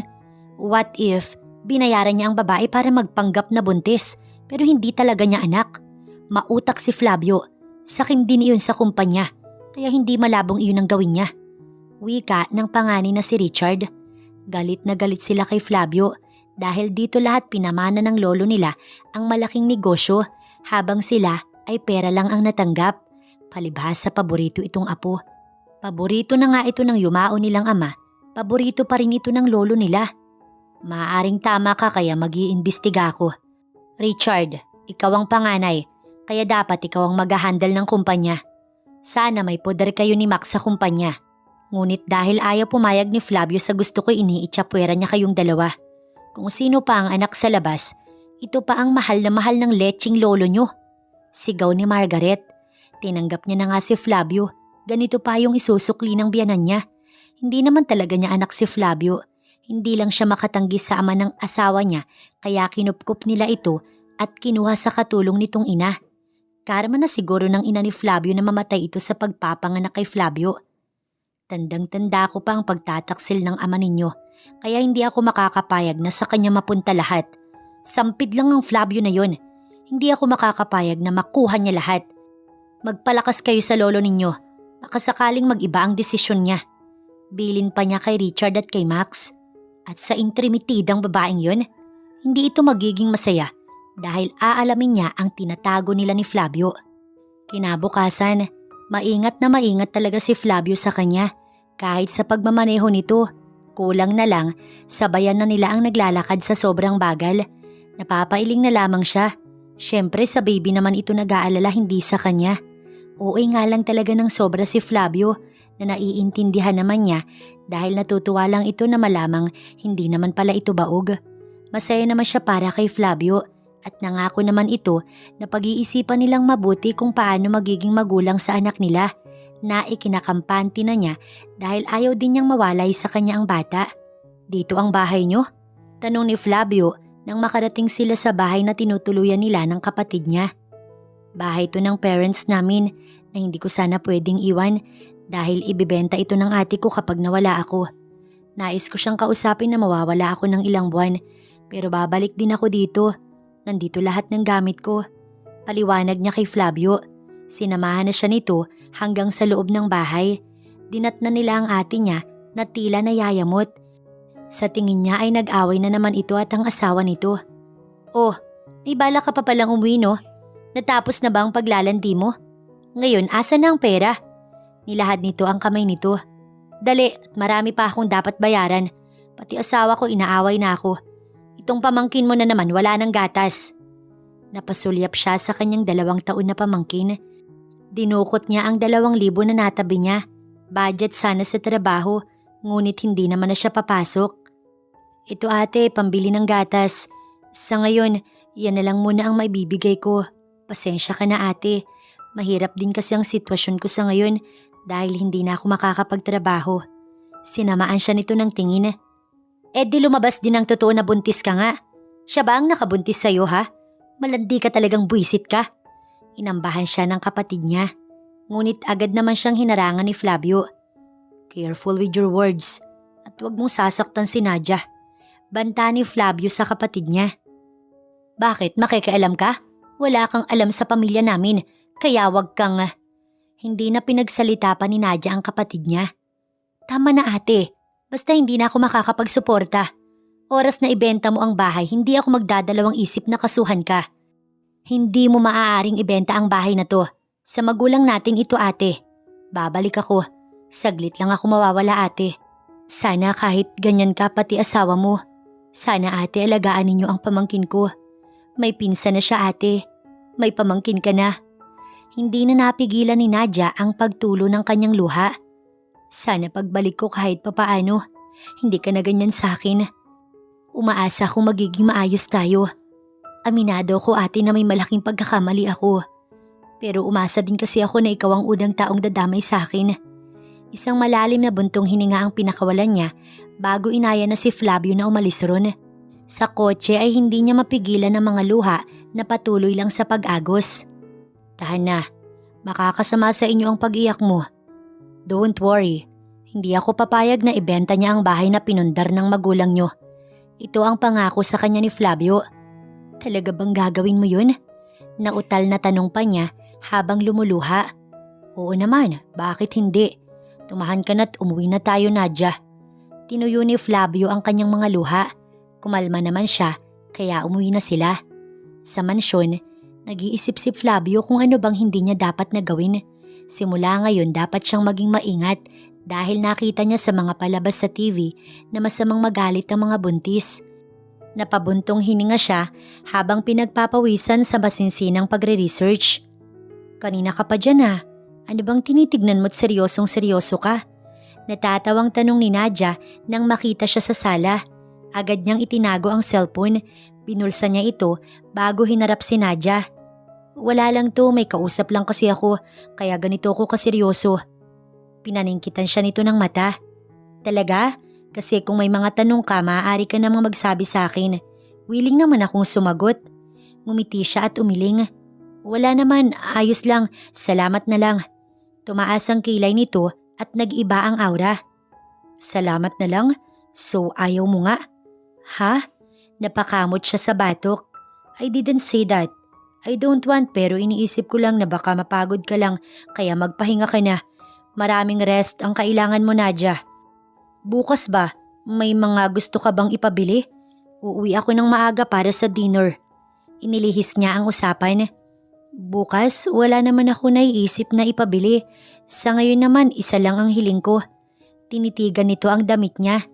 What if binayaran niya ang babae para magpanggap na buntis pero hindi talaga niya anak? Mautak si Flavio. Sakim din iyon sa kumpanya kaya hindi malabong iyon ang gawin niya. Wika ng panganay na si Richard. Galit na galit sila kay Flavio dahil dito lahat pinamana ng lolo nila ang malaking negosyo habang sila ay pera lang ang natanggap. Palibhasa paborito itong apo. Paborito na nga ito ng yumao nilang ama. Paborito pa rin ito ng lolo nila. Maaaring tama ka kaya mag-iimbestiga ako. Richard, ikaw ang panganay kaya dapat ikaw ang mag-handle ng kumpanya. Sana may poder kayo ni Max sa kumpanya. Ngunit dahil ayaw pumayag ni Flavio sa gusto ko iniitsapwera niya kayong dalawa. Kung sino pa ang anak sa labas, ito pa ang mahal na mahal ng leching lolo nyo. Sigaw ni Margaret. Tinanggap niya na nga si Flavio. Ganito pa yung isusukli ng biyanan niya. Hindi naman talaga niya anak si Flavio. Hindi lang siya makatanggi sa ama ng asawa niya kaya kinupkup nila ito at kinuha sa katulong nitong ina. Karma na siguro ng ina ni Flavio na mamatay ito sa pagpapanganak kay Flavio. Tandang-tanda ko pa ang pagtataksil ng ama ninyo kaya hindi ako makakapayag na sa kanya mapunta lahat. Sampid lang ang Flavio na yon. Hindi ako makakapayag na makuha niya lahat. Magpalakas kayo sa lolo ninyo. Baka sakaling mag-iba ang desisyon niya. Bilin pa niya kay Richard at kay Max. At sa intrimitidang babaeng yon, hindi ito magiging masaya dahil aalamin niya ang tinatago nila ni Flavio. Kinabukasan, maingat na maingat talaga si Flavio sa kanya kahit sa pagmamaneho nito. Kulang na lang, sabayan na nila ang naglalakad sa sobrang bagal. Napapailing na lamang siya. Siyempre sa baby naman ito nag-aalala, hindi sa kanya. Oo nga lang talaga ng sobra si Flavio na naiintindihan naman niya dahil natutuwa lang ito na malamang hindi naman pala ito baog. Masaya naman siya para kay Flavio at nangako naman ito na pag-iisipan nilang mabuti kung paano magiging magulang sa anak nila na ikinakampante na niya dahil ayaw din niyang mawalay sa kanya ang bata. Dito ang bahay niyo? Tanong ni Flavio nang makarating sila sa bahay na tinutuluyan nila ng kapatid niya. Bahay to ng parents namin na hindi ko sana pwedeng iwan dahil ibibenta ito ng ate ko kapag nawala ako. Nais ko siyang kausapin na mawawala ako ng ilang buwan pero babalik din ako dito. Nandito lahat ng gamit ko. Paliwanag niya kay Flavio. Sinamahan na siya nito hanggang sa loob ng bahay. Dinatnan nila ang ate niya na tila nayayamot. Sa tingin niya ay nag-away na naman ito at ang asawa nito. Oh, may bala ka pa palang umuwi no? Natapos na ba ang paglalandi mo? Ngayon, asa na ang pera? Nilahad nito ang kamay nito. Dali, marami pa akong dapat bayaran. Pati asawa ko inaaway na ako. Itong pamangkin mo na naman wala ng gatas. Napasulyap siya sa kanyang 2 taon na pamangkin. Dinukot niya ang 2,000 na natabi niya. Budget sana sa trabaho, ngunit hindi naman na siya papasok. Ito ate, pambili ng gatas. Sa ngayon, yan na lang muna ang maibibigay ko. Pasensya ka na ate. Mahirap din kasi ang sitwasyon ko sa ngayon dahil hindi na ako makakapagtrabaho. Sinamaan siya nito ng tingin. Di lumabas din ang totoo na buntis ka nga. Siya ba ang nakabuntis sa'yo ha? Malandi ka talagang buwisit ka. Inambahan siya ng kapatid niya. Ngunit agad naman siyang hinarangan ni Flavio. Careful with your words at huwag mong sasaktan si Nadia. Banta ni Flavio sa kapatid niya. Bakit makikialam ka? Wala kang alam sa pamilya namin kaya wag kang… Hindi na pinagsalita pa ni Nadia ang kapatid niya. Tama na ate, basta hindi na ako makakapagsuporta. Oras na ibenta mo ang bahay, hindi ako magdadalawang isip na kasuhan ka. Hindi mo maaaring ibenta ang bahay na to. Sa magulang nating ito ate. Babalik ako. Saglit lang ako mawawala ate. Sana kahit ganyan ka pati asawa mo. Sana ate alagaan ninyo ang pamangkin ko. May pinsan na siya ate. May pamangkin ka na. Hindi na napigilan ni Nadia ang pagtulo ng kanyang luha. Sana pagbalik ko kahit papaano. Hindi ka na ganyan sa akin. Umaasa kong magiging maayos tayo. Aminado ko ate na may malaking pagkakamali ako. Pero umasa din kasi ako na ikaw ang unang taong dadamay sa akin. Isang malalim na buntong hininga ang pinakawalan niya bago inaya na si Flavio na umalis ron. Sa kotse ay hindi niya mapigilan ang mga luha na patuloy lang sa pag-agos. Tahan na, makakasama sa inyo ang pag-iyak mo. Don't worry, hindi ako papayag na ibenta niya ang bahay na pinundar ng magulang niyo. Ito ang pangako sa kanya ni Flavio. Talaga bang gagawin mo yun? Nautal na tanong pa niya habang lumuluha. Oo naman, bakit hindi? Tumahan ka na't umuwi na tayo Nadia. Tinuyo ni Flavio ang kanyang mga luha. Kumalma naman siya kaya umuwi na sila. Sa mansyon, nag-iisip si Flavio kung ano bang hindi niya dapat na gawin. Simula ngayon dapat siyang maging maingat dahil nakita niya sa mga palabas sa TV na masamang magalit ang mga buntis. Napabuntong hininga siya habang pinagpapawisan sa masinsinang pagre-research. Kanina ka pa dyan ah. Ano bang tinitignan mo't seryosong seryoso ka? Natatawang tanong ni Nadia nang makita siya sa sala. Agad niyang itinago ang cellphone. Binulsa niya ito bago hinarap si Nadia. Wala lang to, may kausap lang kasi ako kaya ganito ako kaseryoso. Pinaningkitan siya nito ng mata. Talaga? Kasi kung may mga tanong ka, maaari ka namang magsabi sa akin. Willing naman akong sumagot. Ngumiti siya at umiling. Wala naman, ayos lang, salamat na lang. Tumaas ang kilay nito at nag-iba ang aura. Salamat na lang? So ayaw mo nga? Ha? Napakamot siya sa batok. I didn't say that. I don't want pero iniisip ko lang na baka mapagod ka lang kaya magpahinga ka na. Maraming rest ang kailangan mo Nadia. Bukas ba? May mga gusto ka bang ipabili? Uuwi ako ng maaga para sa dinner. Inilihis niya ang usapan. Bukas, wala naman ako naiisip na ipabili. Sa ngayon naman, isa lang ang hiling ko. Tinitigan nito ang damit niya.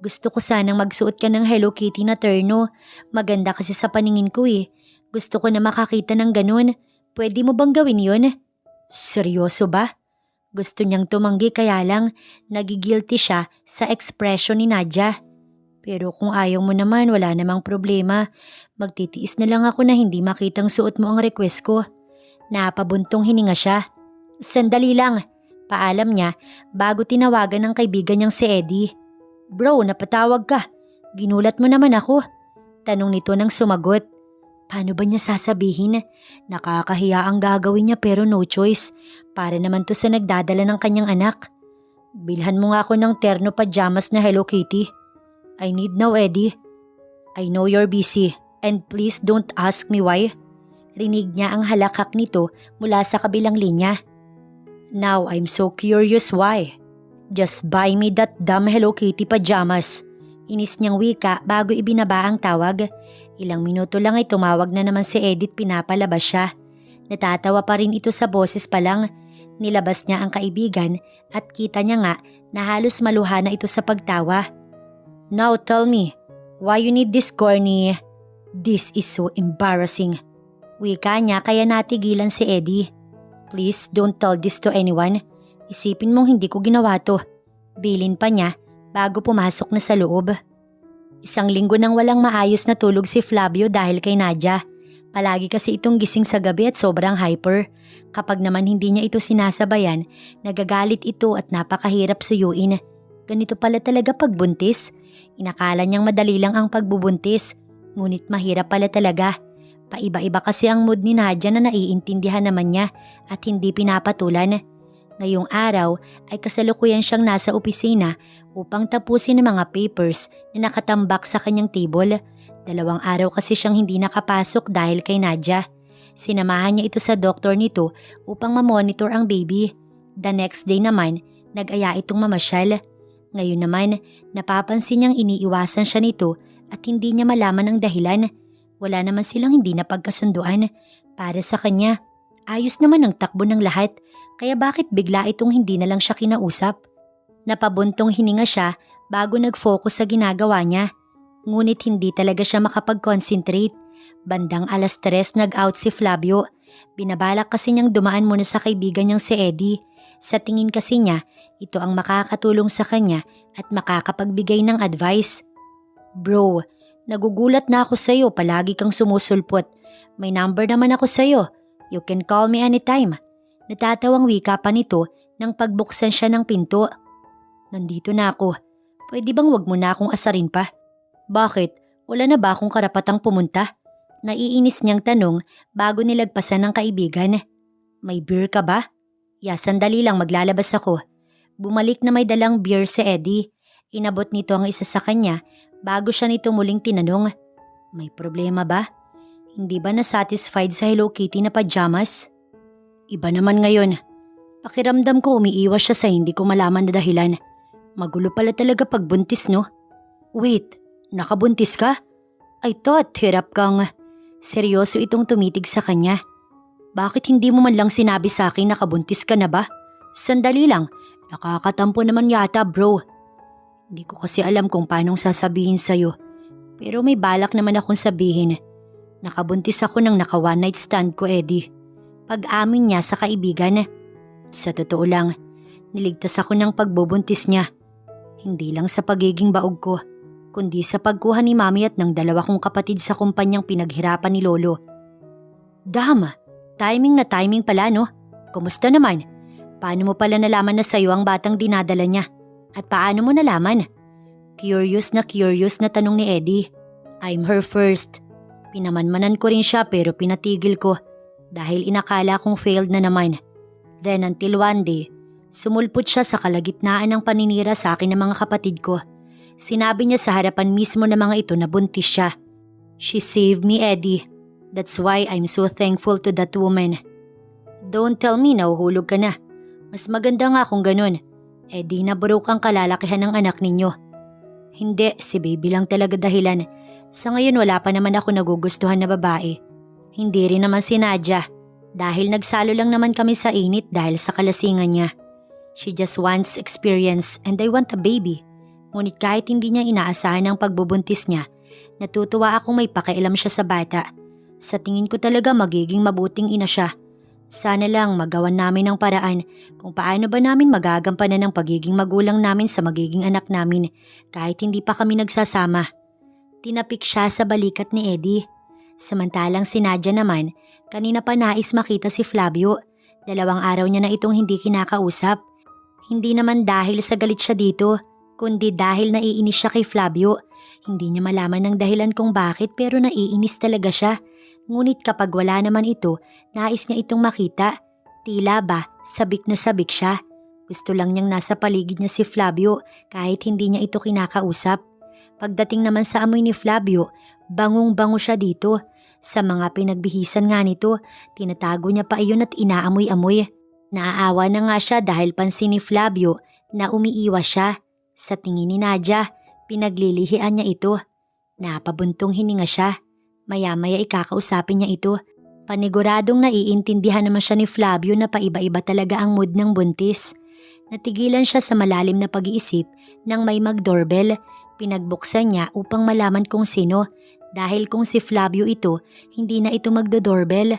Gusto ko sanang magsuot ka ng Hello Kitty na terno. Maganda kasi sa paningin ko eh. Gusto ko na makakita ng ganun. Pwede mo bang gawin yun? Seryoso ba? Gusto niyang tumanggi kaya lang nagigilty siya sa expression ni Nadia. Pero kung ayaw mo naman wala namang problema. Magtitiis na lang ako na hindi makitang suot mo ang request ko. Napabuntong hininga siya. Sandali lang. Paalam niya bago tinawagan ng kaibigan niyang si Eddie. Bro, napatawag ka. Ginulat mo naman ako. Tanong nito nang sumagot. Paano ba niya sasabihin? Nakakahiya ang gagawin niya pero no choice. Para naman to sa nagdadala ng kanyang anak. Bilhan mo nga ako ng terno pajamas na Hello Kitty. I need now, Eddie. I know you're busy and please don't ask me why. Rinig niya ang halakak nito mula sa kabilang linya. Now I'm so curious why. Just buy me that damn Hello Kitty pajamas. Inis niyang wika bago ibinaba ang tawag. Ilang minuto lang ay tumawag na naman si Edith, pinapalabas siya. Natatawa pa rin ito sa boses pa lang. Nilabas niya ang kaibigan at kita niya nga na halos maluha na ito sa pagtawa. Now tell me, why you need this corny? This is so embarrassing. Wika niya kaya natigilan si Eddie. Please don't tell this to anyone. Isipin mong hindi ko ginawa to. Bilin pa niya bago pumasok na sa loob. Isang linggo nang walang maayos na tulog si Flavio dahil kay Nadia. Palagi kasi itong gising sa gabi at sobrang hyper. Kapag naman hindi niya ito sinasabayan, nagagalit ito at napakahirap suyuin. Ganito pala talaga pagbuntis. Inakala niyang madali lang ang pagbubuntis, ngunit mahirap pala talaga. Paiba-iba kasi ang mood ni Nadia na naiintindihan naman niya at hindi pinapatulan. Ngayong araw ay kasalukuyan siyang nasa opisina upang tapusin ang mga papers na nakatambak sa kanyang table. 2 araw kasi siyang hindi nakapasok dahil kay Nadia. Sinamahan niya ito sa doktor nito upang mamonitor ang baby. The next day naman, nag-aya itong mamasyal. Ngayon naman, napapansin niyang iniiwasan siya nito at hindi niya malaman ang dahilan. Wala naman silang hindi napagkasunduan. Para sa kanya, ayos naman ang takbo ng lahat. Kaya bakit bigla itong hindi na lang siya kinausap? Napabuntong hininga siya bago nag-focus sa ginagawa niya. Ngunit hindi talaga siya makapag-concentrate. Bandang 3:00 nag-out si Flavio. Binabalak kasi niyang dumaan muna sa kaibigan niyang si Eddie. Sa tingin kasi niya, ito ang makakatulong sa kanya at makakapagbigay ng advice. Bro, nagugulat na ako sa'yo, palagi kang sumusulpot. May number naman ako sa'yo. You can call me anytime. Natatawang wika pa nito nang pagbuksan siya ng pinto. Nandito na ako. Pwede bang wag mo na akong asarin pa? Bakit? Wala na ba akong karapatang pumunta? Naiinis niyang tanong bago nilagpasan ng kaibigan. May beer ka ba? Sandali lang, maglalabas ako. Bumalik na may dalang beer si Eddie. Inabot nito ang isa sa kanya bago siya nito muling tinanong. May problema ba? Hindi ba na-satisfied sa Hello Kitty na pajamas? Iba naman ngayon. Pakiramdam ko umiiwas siya sa hindi ko malaman na dahilan. Magulo pala talaga pagbuntis, no? Wait, nakabuntis ka? I thought hirap kang... Seryoso itong tumitig sa kanya. Bakit hindi mo man lang sinabi sa akin nakabuntis ka na ba? Sandali lang, nakakatampo naman yata bro. Hindi ko kasi alam kung paanong sasabihin sa'yo. Pero may balak naman akong sabihin. Nakabuntis ako ng naka-one night stand ko, Eddie. Pag-amin niya sa kaibigan. Sa totoo lang, niligtas ako ng pagbubuntis niya. Hindi lang sa pagiging baog ko, kundi sa pagkuha ni Mami at ng 2 kong kapatid sa kumpanyang pinaghirapan ni Lolo. Damn, timing na timing pala no? Kumusta naman? Paano mo pala nalaman na sa'yo ang batang dinadala niya? At paano mo nalaman? Curious na tanong ni Eddie. I'm her first. Pinamanmanan ko rin siya pero pinatigil ko. Dahil inakala kong failed na naman. Then until one day, sumulpot siya sa kalagitnaan ng paninira sa akin ng mga kapatid ko. Sinabi niya sa harapan mismo ng mga ito na buntis siya. She saved me, Eddie. That's why I'm so thankful to that woman. Don't tell me nahuhulog ka na. Mas maganda nga kung ganun. Eddie, na-broke ang kalalakihan ng anak ninyo. Hindi, si baby lang talaga dahilan. Sa ngayon wala pa naman ako nagugustuhan na babae. Hindi rin naman si Nadia, dahil nagsalo lang naman kami sa init dahil sa kalasingan niya. She just wants experience and I want a baby. Ngunit kahit hindi niya inaasahan ang pagbubuntis niya, natutuwa akong may pakialam siya sa bata. Sa tingin ko talaga magiging mabuting ina siya. Sana lang magawan namin ng paraan kung paano ba namin magagampanan ang pagiging magulang namin sa magiging anak namin kahit hindi pa kami nagsasama. Tinapik siya sa balikat ni Eddie. Samantalang si Nadia naman, kanina pa nais makita si Flavio. 2 araw niya na itong hindi kinakausap. Hindi naman dahil sa galit siya dito, kundi dahil naiinis siya kay Flavio. Hindi niya malaman ng dahilan kung bakit pero naiinis talaga siya. Ngunit kapag wala naman ito, nais niya itong makita. Tila ba, sabik na sabik siya. Gusto lang niyang nasa paligid niya si Flavio kahit hindi niya ito kinakausap. Pagdating naman sa amoy ni Flavio, bangong-bango siya dito. Sa mga pinagbihisan nga nito, tinatago niya pa iyon at inaamoy-amoy. Naaawa na nga siya dahil pansin ni Flavio na umiiwas siya. Sa tingin ni Nadia, pinaglilihian niya ito. Napabuntong hininga siya. Maya-maya ikakausapin niya ito. Paniguradong naiintindihan naman siya ni Flavio na paiba-iba talaga ang mood ng buntis. Natigilan siya sa malalim na pag-iisip nang may mag-doorbell. Pinagbuksan niya upang malaman kung sino. Dahil kung si Flavio ito, hindi na ito magdo-doorbell.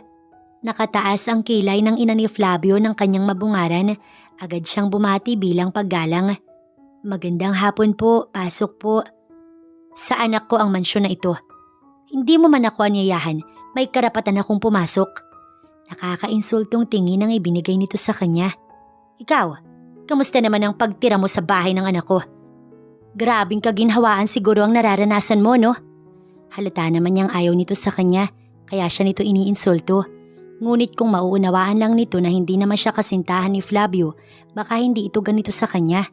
Nakataas ang kilay ng ina ni Flavio ng kanyang mabungaran. Agad siyang bumati bilang paggalang. Magandang hapon po, pasok po. Sa anak ko ang mansyon na ito. Hindi mo man ako anyayahan, may karapatan akong pumasok. Nakakainsultong tingin ang ibinigay nito sa kanya. Ikaw, kamusta naman ang pagtira mo sa bahay ng anak ko? Grabing kaginhawaan siguro ang nararanasan mo, no? Halata naman niyang ayaw nito sa kanya, kaya siya nito iniinsulto. Ngunit kung mauunawaan lang nito na hindi naman siya kasintahan ni Flavio, baka hindi ito ganito sa kanya.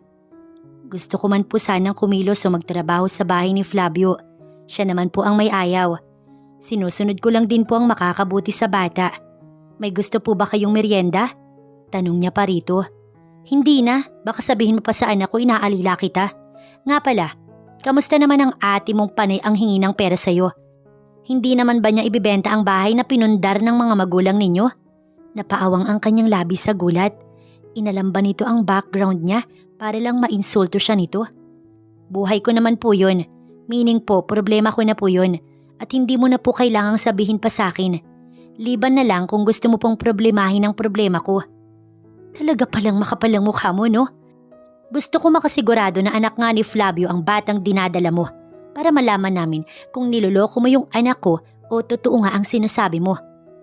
Gusto ko man po sanang kumilos o magtrabaho sa bahay ni Flavio. Siya naman po ang may ayaw. Sinusunod ko lang din po ang makakabuti sa bata. May gusto po ba kayong merienda? Tanong niya pa rito. Hindi na, baka sabihin mo pa sa anak ko inaalila kita. Nga pala, kamusta naman ang ate mong panay ang hingi ng pera sa'yo? Hindi naman ba niya ibibenta ang bahay na pinundar ng mga magulang ninyo? Napaawang ang kanyang labis sa gulat. Inalam ba nito ang background niya para lang mainsulto siya nito? Buhay ko naman po yun. Meaning po, problema ko na po yun. At hindi mo na po kailangang sabihin pa sa akin. Liban na lang kung gusto mo pong problemahin ang problema ko. Talaga palang makapalang mukha mo, no? Gusto ko makasigurado na anak nga ni Flavio ang batang dinadala mo para malaman namin kung niloloko mo yung anak ko o totoo nga ang sinasabi mo.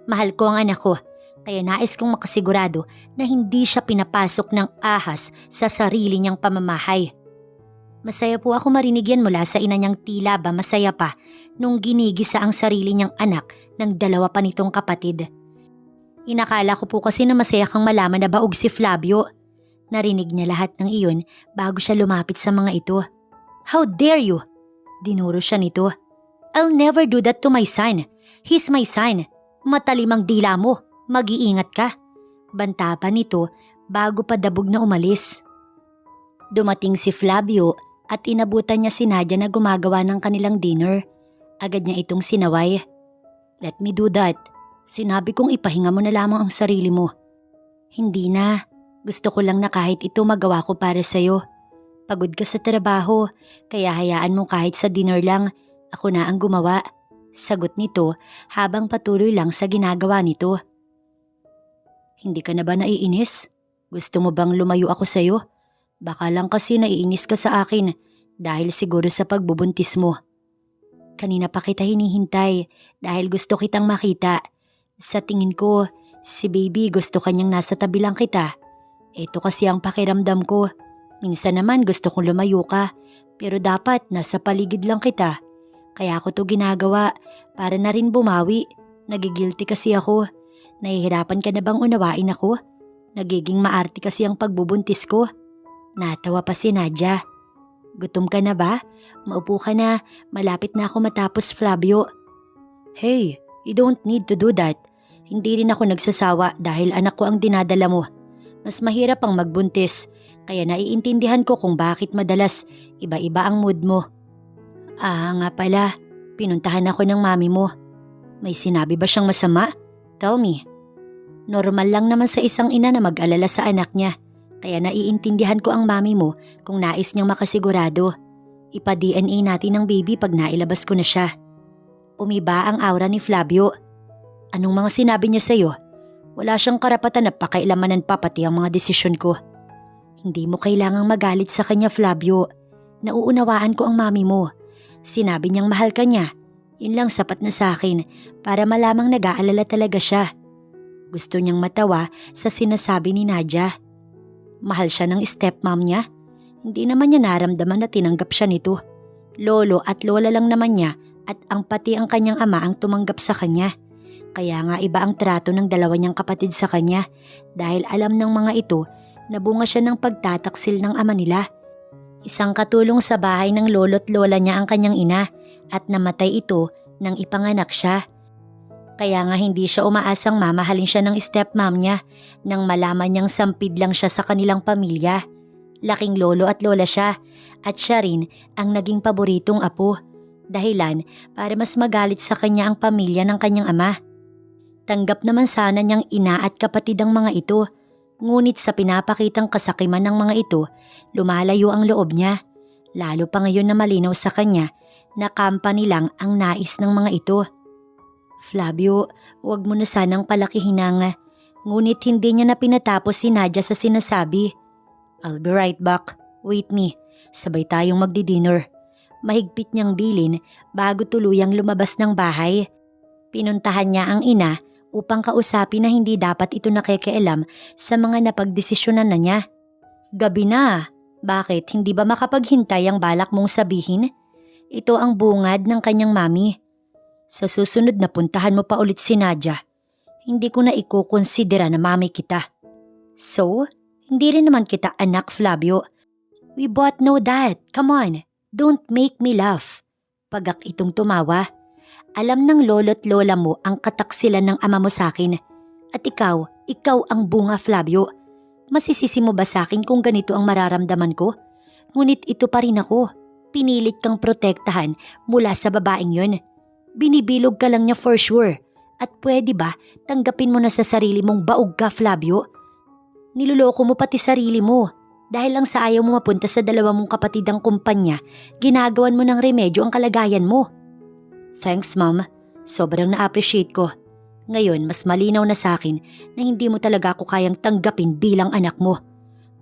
Mahal ko ang anak ko, kaya nais kong makasigurado na hindi siya pinapasok ng ahas sa sarili niyang pamamahay. Masaya po ako marinig yan mula sa ina niyang tila ba masaya pa nung ginigisa ang sarili niyang anak ng 2 pa nitong kapatid. Inakala ko po kasi na masaya kang malaman na baog si Flavio. Narinig niya lahat ng iyon bago siya lumapit sa mga ito. How dare you? Dinuro siya nito. I'll never do that to my son. He's my son. Matalimang dila mo. Mag-iingat ka. Banta pa nito bago pa dabog na umalis. Dumating si Flavio at inabutan niya si Nadia na gumagawa ng kanilang dinner. Agad niya itong sinaway. Let me do that. Sinabi kong ipahinga mo na lamang ang sarili mo. Hindi na. Gusto ko lang na kahit ito magawa ko para sa'yo. Pagod ka sa trabaho, kaya hayaan mo kahit sa dinner lang, ako na ang gumawa. Sagot nito habang patuloy lang sa ginagawa nito. Hindi ka na ba naiinis? Gusto mo bang lumayo ako sa'yo? Baka lang kasi naiinis ka sa akin dahil siguro sa pagbubuntis mo. Kanina pa kita hinihintay dahil gusto kitang makita. Sa tingin ko, si baby gusto kanyang nasa tabi lang kita. Ito kasi ang pakiramdam ko. Minsan naman gusto kong lumayo ka, pero dapat nasa paligid lang kita. Kaya ako to ginagawa para na rin bumawi. Nagigilty kasi ako. Nahihirapan ka na bang unawain ako? Nagiging maarte kasi ang pagbubuntis ko. Natawa pa si Nadia. Gutom ka na ba? Maupo ka na. Malapit na ako matapos, Flavio. Hey, you don't need to do that. Hindi rin ako nagsasawa dahil anak ko ang dinadala mo. Mas mahirap ang magbuntis, kaya naiintindihan ko kung bakit madalas iba-iba ang mood mo. Ah, nga pala. Pinuntahan ako ng mami mo. May sinabi ba siyang masama? Tell me. Normal lang naman sa isang ina na mag-alala sa anak niya. Kaya naiintindihan ko ang mami mo kung nais niyang makasigurado. Ipa-DNA natin ang baby pag nailabas ko na siya. Umiba ang aura ni Flavio. Anong mga sinabi niya sa'yo? Wala siyang karapatan na pakailanmanan pa pati ang mga desisyon ko. Hindi mo kailangang magalit sa kanya, Flavio. Nauunawaan ko ang mami mo. Sinabi niyang mahal ka niya. Yun lang sapat na sa akin para malamang nag-aalala talaga siya. Gusto niyang matawa sa sinasabi ni Nadia. Mahal siya ng stepmom niya. Hindi naman niya naramdaman na tinanggap siya nito. Lolo at lola lang naman niya at ang pati ang kanyang ama ang tumanggap sa kanya. Kaya nga iba ang trato ng dalawa niyang kapatid sa kanya dahil alam ng mga ito na bunga siya ng pagtataksil ng ama nila. Isang katulong sa bahay ng lolo't lola niya ang kanyang ina at namatay ito nang ipanganak siya. Kaya nga hindi siya umaasang mamahalin siya ng stepmom niya nang malaman niyang sampid lang siya sa kanilang pamilya. Laking lolo at lola siya at siya rin ang naging paboritong apo. Dahilan para mas magalit sa kanya ang pamilya ng kanyang ama. Tanggap naman sana niyang ina at kapatid ang mga ito. Ngunit sa pinapakitang kasakiman ng mga ito, lumalayo ang loob niya. Lalo pa ngayon na malinaw sa kanya na company lang ang nais ng mga ito. Flavio, huwag mo na sanang palakihin ang... Ngunit hindi niya na pinatapos si Nadia sa sinasabi. I'll be right back. Wait me. Sabay tayong magdi-dinner. Mahigpit niyang bilin bago tuluyang lumabas ng bahay. Pinuntahan niya ang ina upang kausapin na hindi dapat ito nakikialam sa mga napagdesisyonan na niya. Gabi na. Bakit hindi ba makapaghintay ang balak mong sabihin? Ito ang bungad ng kanyang mami. Sa susunod na puntahan mo pa ulit si Nadia, hindi ko na ikukonsidera na mami kita. So, hindi rin naman kita anak, Flavio. We both know that. Come on, don't make me laugh. Pagak itong tumawa. Alam ng lolo't lola mo ang kataksilan ng ama mo sa akin. At ikaw ang bunga, Flavio. Masisisi mo ba sa akin kung ganito ang mararamdaman ko? Ngunit ito pa rin ako. Pinilit kang protektahan mula sa babaeng yon. Binibilog ka lang niya for sure. At pwede ba tanggapin mo na sa sarili mong baog ka, Flavio? Niloloko mo pati sarili mo. Dahil lang sa ayaw mo mapunta sa dalawa mong kapatid ang kumpanya, ginagawan mo ng remedyo ang kalagayan mo. Thanks, Mom. Sobrang na-appreciate ko. Ngayon, mas malinaw na sa akin na hindi mo talaga ako kayang tanggapin bilang anak mo.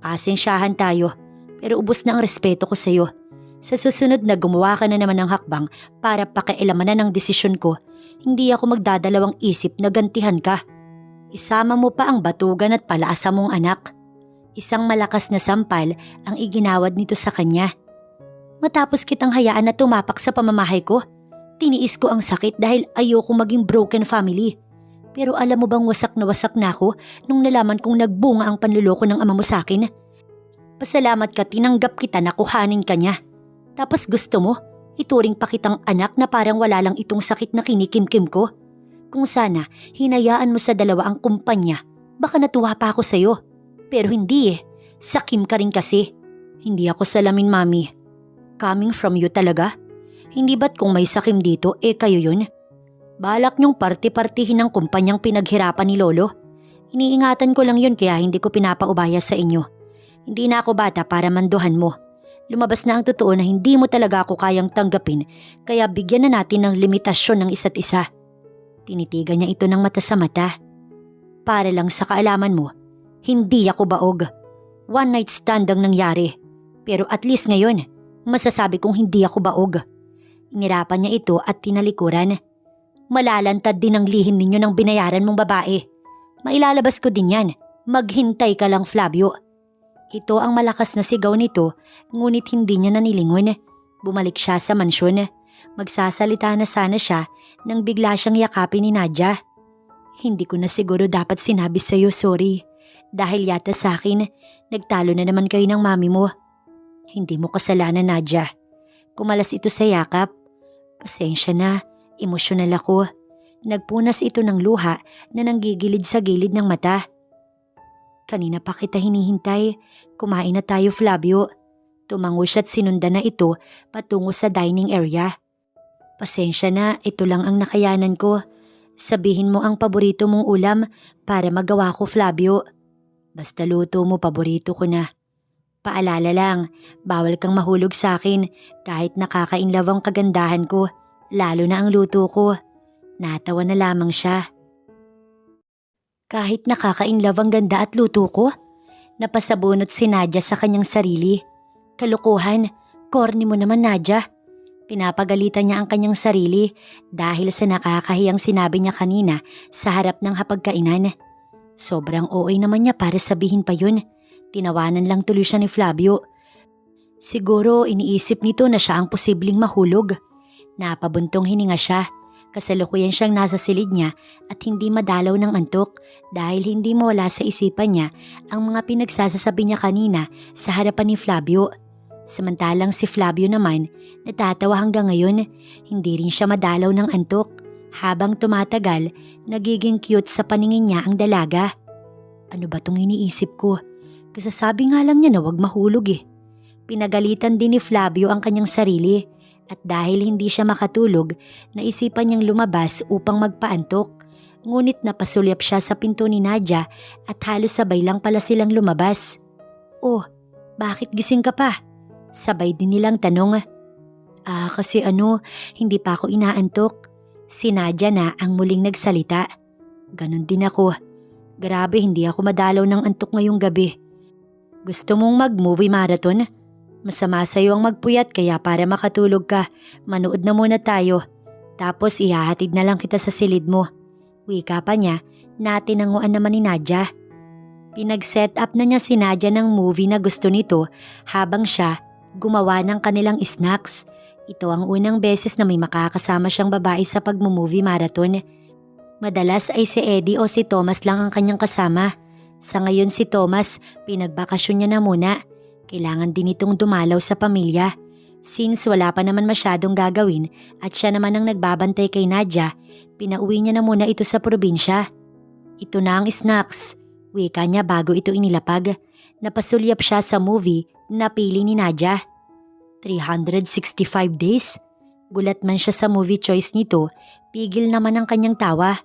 Pasensyahan tayo, pero ubos na ang respeto ko sa iyo. Sa susunod na gumawa ka na naman ng hakbang para pakialaman na ng desisyon ko, hindi ako magdadalawang isip na gantihan ka. Isama mo pa ang batugan at palaasa mong anak. Isang malakas na sampal ang iginawad nito sa kanya. Matapos kitang hayaan na tumapak sa pamamahay ko, tiniis ko ang sakit dahil ayoko maging broken family. Pero alam mo bang wasak na ako nung nalaman kong nagbunga ang panluloko ng ama mo sa akin? Pasalamat ka, tinanggap kita na kuhanin ka niya. Tapos gusto mo, ituring pa kitang anak na parang wala lang itong sakit na kinikimkim ko. Kung sana, hinayaan mo sa dalawa ang kumpanya, baka natuwa pa ako sa'yo. Pero hindi eh, sakim ka rin kasi. Hindi ako salamin, Mami. Coming from you talaga? Hindi ba't kung may sakim dito, kayo yun? Balak niyong parti-partihin ng kumpanyang pinaghirapan ni Lolo. Iniingatan ko lang yun kaya hindi ko pinapaubaya sa inyo. Hindi na ako bata para manduhan mo. Lumabas na ang totoo na hindi mo talaga ako kayang tanggapin kaya bigyan na natin ng limitasyon ng isa't isa. Tinitigan niya ito ng mata sa mata. Para lang sa kaalaman mo, hindi ako baog. One night stand ang nangyari. Pero at least ngayon, masasabi kong hindi ako baog. Inirapan niya ito at tinalikuran. Malalantad din ang lihim ninyo ng binayaran mong babae. Mailalabas ko din yan. Maghintay ka lang, Flavio. Ito ang malakas na sigaw nito, ngunit hindi niya nanilingon. Bumalik siya sa mansyon. Magsasalita na sana siya nang bigla siyang yakapin ni Nadia. Hindi ko na siguro dapat sinabi sa'yo sorry. Dahil yata sa akin, nagtalo na naman kayo ng mami mo. Hindi mo kasalanan, Nadia. Kumalas ito sa yakap. Pasensya na, emosyonal ako. Nagpunas ito ng luha na nanggigilid sa gilid ng mata. Kanina pa kita hinihintay. Kumain na tayo, Flavio. Tumango siya't sinundan na ito patungo sa dining area. Pasensya na, ito lang ang nakayanan ko. Sabihin mo ang paborito mong ulam para magawa ko, Flavio. Basta luto mo, paborito ko na. Paalala lang, bawal kang mahulog sa akin kahit nakakainlaw ang kagandahan ko, lalo na ang luto ko. Natawa na lamang siya. Kahit nakakainlaw ang ganda at luto ko? Napasabunot si Nadia sa kanyang sarili. Kalokohan, corny mo naman Nadia. Pinapagalitan niya ang kanyang sarili dahil sa nakakahiyang sinabi niya kanina sa harap ng hapagkainan. Sobrang OA naman niya para sabihin pa yun. Tinawanan lang tuloy siya ni Flavio. Siguro iniisip nito na siya ang posibleng mahulog. Napabuntong hininga siya. Kasalukuyan siyang nasa silid niya at hindi madalaw ng antok dahil hindi mawala sa isipan niya ang mga pinagsasasabi niya kanina sa harapan ni Flavio. Samantalang si Flavio naman natatawa hanggang ngayon, hindi rin siya madalaw ng antok. Habang tumatagal, nagiging cute sa paningin niya ang dalaga. Ano ba tong iniisip ko? Kasasabi nga lang niya na wag mahulog eh. Pinagalitan din ni Flavio ang kanyang sarili. At dahil hindi siya makatulog, naisipan niyang lumabas upang magpaantok. Ngunit napasulyap siya sa pinto ni Nadia at halos sabay lang pala silang lumabas. Oh, bakit gising ka pa? Sabay din nilang tanong. Kasi hindi pa ako inaantok. Si Nadia na ang muling nagsalita. Ganon din ako. Grabe, hindi ako madalaw ng antok ngayong gabi. Gusto mong mag-movie marathon? Masama sa'yo ang magpuyat kaya para makatulog ka, manood na muna tayo. Tapos ihahatid na lang kita sa silid mo. Wika pa niya, natinanguan naman ni Nadia. Pinag-set up na niya si Nadia ng movie na gusto nito habang siya gumawa ng kanilang snacks. Ito ang unang beses na may makakasama siyang babae sa pag-movie marathon. Madalas ay si Eddie o si Thomas lang ang kanyang kasama. Sa ngayon si Thomas, pinagbakasyon niya na muna. Kailangan din itong dumalaw sa pamilya. Since wala pa naman masyadong gagawin at siya naman ang nagbabantay kay Nadia, pinauwi niya na muna ito sa probinsya. Ito na ang snacks. Wika niya bago ito inilapag. Napasulyap siya sa movie na pili ni Nadia. 365 days? Gulat man siya sa movie choice nito, pigil naman ang kanyang tawa.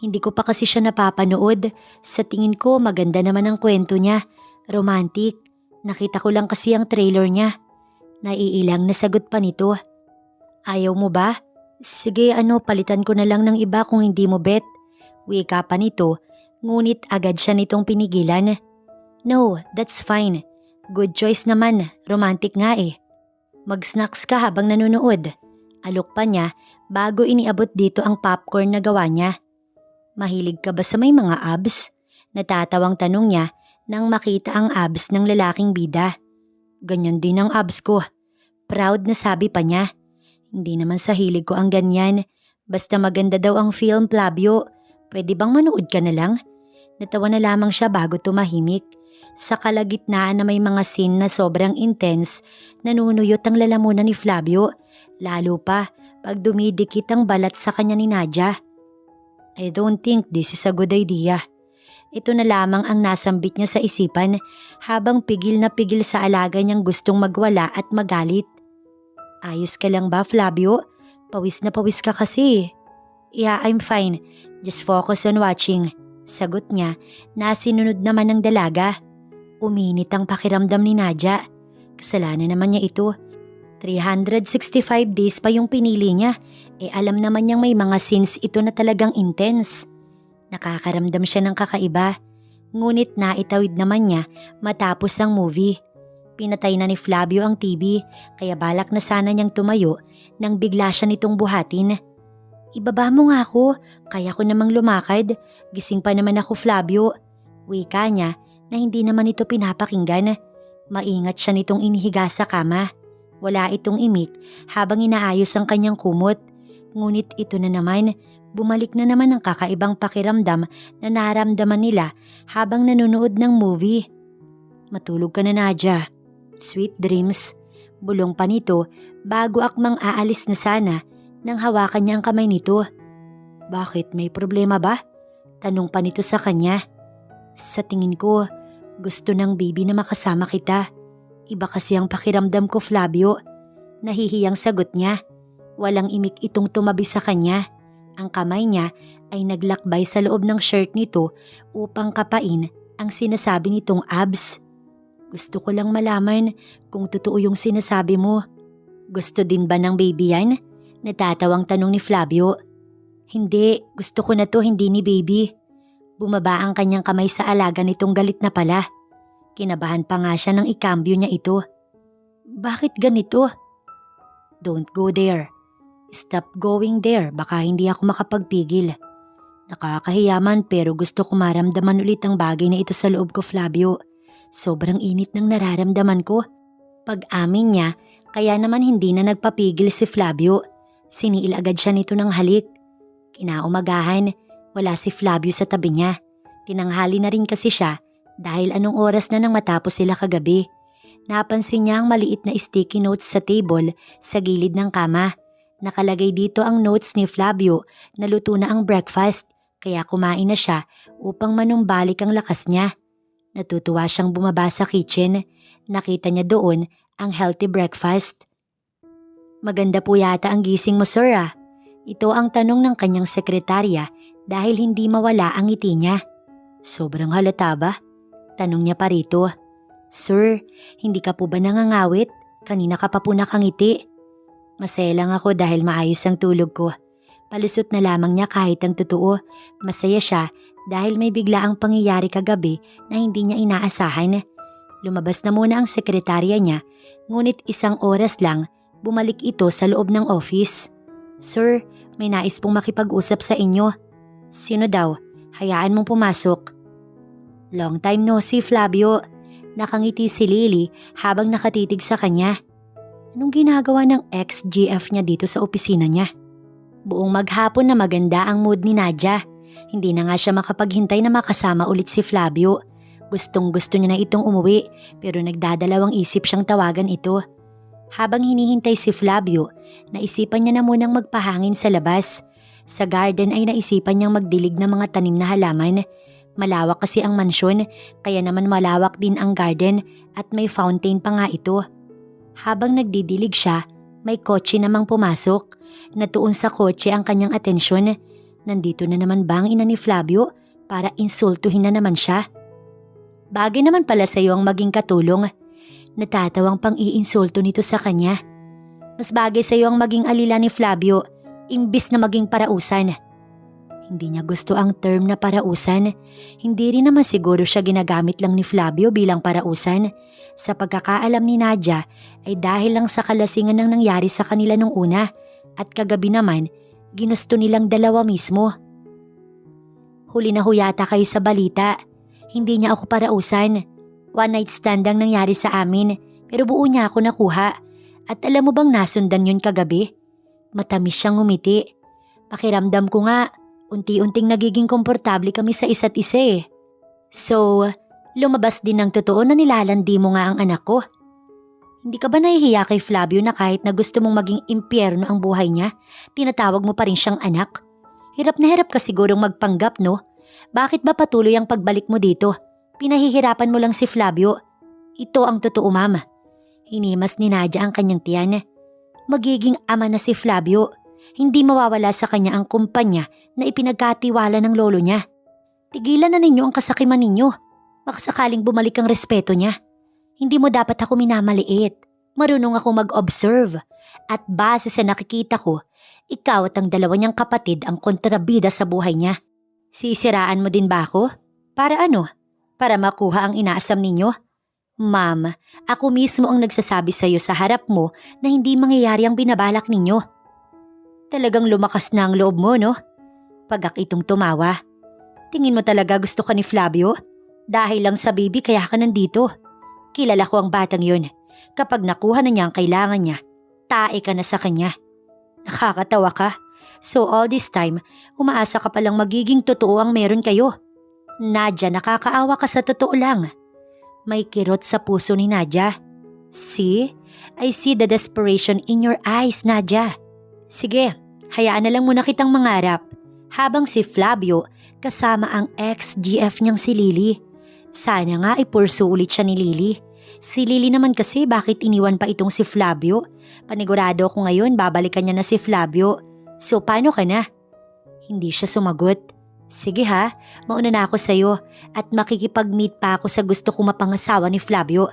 Hindi ko pa kasi siya napapanood. Sa tingin ko maganda naman ang kwento niya. Romantic. Nakita ko lang kasi ang trailer niya. Naiilang na sagot pa nito. Ayaw mo ba? Sige palitan ko na lang ng iba kung hindi mo bet. Wika pa nito, ngunit agad siya nitong pinigilan. No, that's fine. Good choice naman, romantic nga eh. Mag-snacks ka habang nanonood. Alok pa niya bago iniabot dito ang popcorn na gawa niya. Mahilig ka ba sa may mga abs? Natatawang tanong niya nang makita ang abs ng lalaking bida. Ganyan din ang abs ko. Proud na sabi pa niya. Hindi naman sa hilig ko ang ganyan. Basta maganda daw ang film, Flavio. Pwede bang manood ka na lang? Natawa na lamang siya bago tumahimik. Sa kalagitnaan na may mga scene na sobrang intense, nanunuyot ang lalamunan ni Flavio. Lalo pa pag dumidikit ang balat sa kanya ni Nadia. I don't think this is a good idea. Ito na lamang ang nasambit niya sa isipan habang pigil na pigil sa alaga niyang gustong magwala at magalit. Ayos ka lang ba, Flavio? Pawis na pawis ka kasi. Yeah, I'm fine. Just focus on watching. Sagot niya na sinunod naman ng dalaga. Uminit ang pakiramdam ni Nadia. Kasalanan naman niya ito. 365 days pa yung pinili niya. Alam naman niyang may mga scenes ito na talagang intense. Nakakaramdam siya ng kakaiba, ngunit naitawid naman niya matapos ang movie. Pinatay na ni Flavio ang TV kaya balak na sana niyang tumayo nang bigla siya nitong buhatin. Ibaba mo nga ako, kaya ko namang lumakad, gising pa naman ako Flavio. Wika niya na hindi naman ito pinapakinggan. Maingat siya nitong inihiga sa kama. Wala itong imik habang inaayos ang kanyang kumot. Ngunit ito na naman, bumalik na naman ang kakaibang pakiramdam na naramdaman nila habang nanonood ng movie. Matulog ka na Nadia. Sweet dreams. Bulong pa nito bago akmang aalis na sana nang hawakan niya ang kamay nito. Bakit, may problema ba? Tanong pa nito sa kanya. Sa tingin ko, gusto ng baby na makasama kita. Iba kasi ang pakiramdam ko Flavio. Nahihiyang sagot niya. Walang imik itong tumabi sa kanya. Ang kamay niya ay naglakbay sa loob ng shirt nito upang kapain ang sinasabi nitong abs. Gusto ko lang malaman kung totoo yung sinasabi mo. Gusto din ba ng baby yan? Natatawang tanong ni Flavio. Hindi, gusto ko na to, hindi ni baby. Bumaba ang kanyang kamay sa alaga nitong galit na pala. Kinabahan pa nga siya nang ikambyo niya ito. Bakit ganito? Don't go there. Stop going there, baka hindi ako makapagpigil. Nakakahiyaman pero gusto ko maramdaman ulit ang bagay na ito sa loob ko, Flavio. Sobrang init ng nararamdaman ko. Pag-amin niya, kaya naman hindi na nagpapigil si Flavio. Siniil agad siya nito ng halik. Kinaumagahan, wala si Flavio sa tabi niya. Tinanghali na rin kasi siya dahil anong oras na nang matapos sila kagabi. Napansin niya ang maliit na sticky notes sa table sa gilid ng kama. Nakalagay dito ang notes ni Flavio na luto na ang breakfast kaya kumain na siya upang manumbalik ang lakas niya. Natutuwa siyang bumaba sa kitchen. Nakita niya doon ang healthy breakfast. Maganda po yata ang gising mo, sir ah. Ito ang tanong ng kanyang sekretarya dahil hindi mawala ang ngiti niya. Sobrang halata ba? Tanong niya pa rito. Sir, hindi ka po ba nangangawit? Kanina ka pa po nakangiti. Masaya lang ako dahil maayos ang tulog ko. Palusot na lamang niya kahit ang totoo. Masaya siya dahil may bigla ang pangyayari kagabi na hindi niya inaasahan. Lumabas na muna ang sekretarya niya, ngunit isang oras lang bumalik ito sa loob ng office. Sir, may nais pong makipag-usap sa inyo. Sino daw? Hayaan mong pumasok. Long time no see, Flavio. Nakangiti si Lily habang nakatitig sa kanya. Anong ginagawa ng ex-GF niya dito sa opisina niya? Buong maghapon na maganda ang mood ni Nadia. Hindi na nga siya makapaghintay na makasama ulit si Flavio. Gustong-gusto niya na itong umuwi pero nagdadalawang isip siyang tawagan ito. Habang hinihintay si Flavio, naisipan niya na munang magpahangin sa labas. Sa garden ay naisipan niyang magdilig ng mga tanim na halaman. Malawak kasi ang mansyon, kaya naman malawak din ang garden at may fountain pa nga ito. Habang nagdidilig siya, may kotse namang pumasok. Natuon sa kotse ang kanyang atensyon. Nandito na naman ba ang ina ni Flavio para insultuhin na naman siya? Bagay naman pala sa iyo ang maging katulong. Natatawang pang iinsulto nito sa kanya. Mas bagay sa iyo ang maging alila ni Flavio, imbis na maging parausan. Hindi niya gusto ang term na parausan. Hindi rin naman siguro siya ginagamit lang ni Flavio bilang parausan. Sa pagkakaalam ni Nadia ay dahil lang sa kalasingan ng nangyari sa kanila nung una at kagabi naman ginusto nilang dalawa mismo. Huli na huyata kayo sa balita. Hindi niya ako parausan. One night stand ang nangyari sa amin pero buo niya ako nakuha. At alam mo bang nasundan yun kagabi? Matamis siyang ngumiti. Pakiramdam ko nga, unti-unting nagiging komportable kami sa isa't isa eh. So, lumabas din ng totoo na nilalandi mo nga ang anak ko. Hindi ka ba nahihiya kay Flavio na kahit na gusto mong maging impyerno ang buhay niya, tinatawag mo pa rin siyang anak? Hirap na hirap ka sigurong magpanggap, no? Bakit ba patuloy ang pagbalik mo dito? Pinahihirapan mo lang si Flavio. Ito ang totoo, mama. Hinimas ni Nadia ang kanyang tiyan. Magiging ama na si Flavio. Hindi mawawala sa kanya ang kumpanya na ipinagkatiwala ng lolo niya. Tigilan na ninyo ang kasakiman ninyo. Baka sakaling bumalik ang respeto niya. Hindi mo dapat ako minamaliit. Marunong ako mag-observe. At base sa nakikita ko, ikaw at ang dalawa niyang kapatid ang kontrabida sa buhay niya. Sisiraan mo din ba ako? Para ano? Para makuha ang inaasam ninyo? Ma'am, ako mismo ang nagsasabi sa iyo sa harap mo na hindi mangyayari ang binabalak ninyo. Talagang lumakas na ang loob mo, no? Pagak itong tumawa. Tingin mo talaga gusto ka ni Flavio? Dahil lang sa baby kaya ka nandito. Kilala ko ang batang yun. Kapag nakuha na niya ang kailangan niya, tae ka na sa kanya. Nakakatawa ka. So all this time, umaasa ka palang magiging totoo ang meron kayo. Nadia, nakakaawa ka sa totoo lang. May kirot sa puso ni Nadia. See? I see the desperation in your eyes, Nadia. Sige, hayaan na lang muna kitang mangarap. Habang si Flavio kasama ang ex-GF niyang si Lily. Sana nga ipursu ulit siya ni Lily. Si Lily naman kasi bakit iniwan pa itong si Flavio? Panigurado ko ngayon babalikan niya na si Flavio. So paano ka na? Hindi siya sumagot. Sige ha, mauna na ako sa'yo at makikipag-meet pa ako sa gusto kong mapangasawa ni Flavio.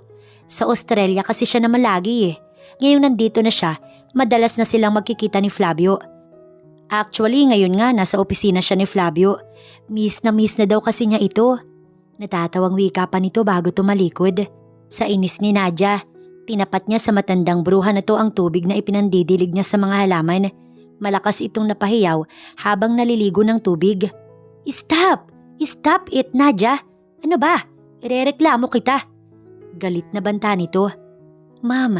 Sa Australia kasi siya naman lagi eh. Ngayon nandito na siya, madalas na silang magkikita ni Flavio. Actually, ngayon nga nasa opisina siya ni Flavio. Miss na daw kasi niya ito. Natatawang wika pa nito bago tumalikod. Sa inis ni Nadia, tinapat niya sa matandang bruha na to ang tubig na ipinandidilig niya sa mga halaman. Malakas itong napahiyaw habang naliligo ng tubig. Stop! Stop it, Nadia! Ano ba? Irereklamo kita. Galit na banta nito. Ma'am,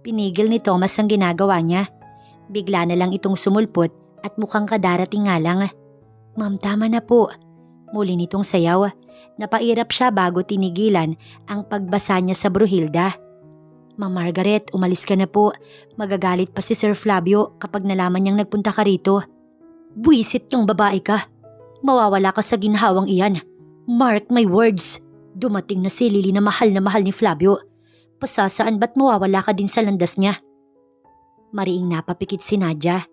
pinigil ni Thomas ang ginagawa niya. Bigla na lang itong sumulpot at mukhang kadarating nga lang. Ma'am, tama na po. Muli nitong sayaw. Napairap siya bago tinigilan ang pagbasa niya sa Bruhilda. Ma'am Margaret, umalis ka na po. Magagalit pa si Sir Flavio kapag nalaman niyang nagpunta ka rito. Buwisit kang babae ka. Mawawala ka sa ginhawang iyan. Mark my words. Dumating na si Lily na mahal ni Flavio. Pasasaan ba't mawawala ka din sa landas niya? Mariing napapikit si Nadia.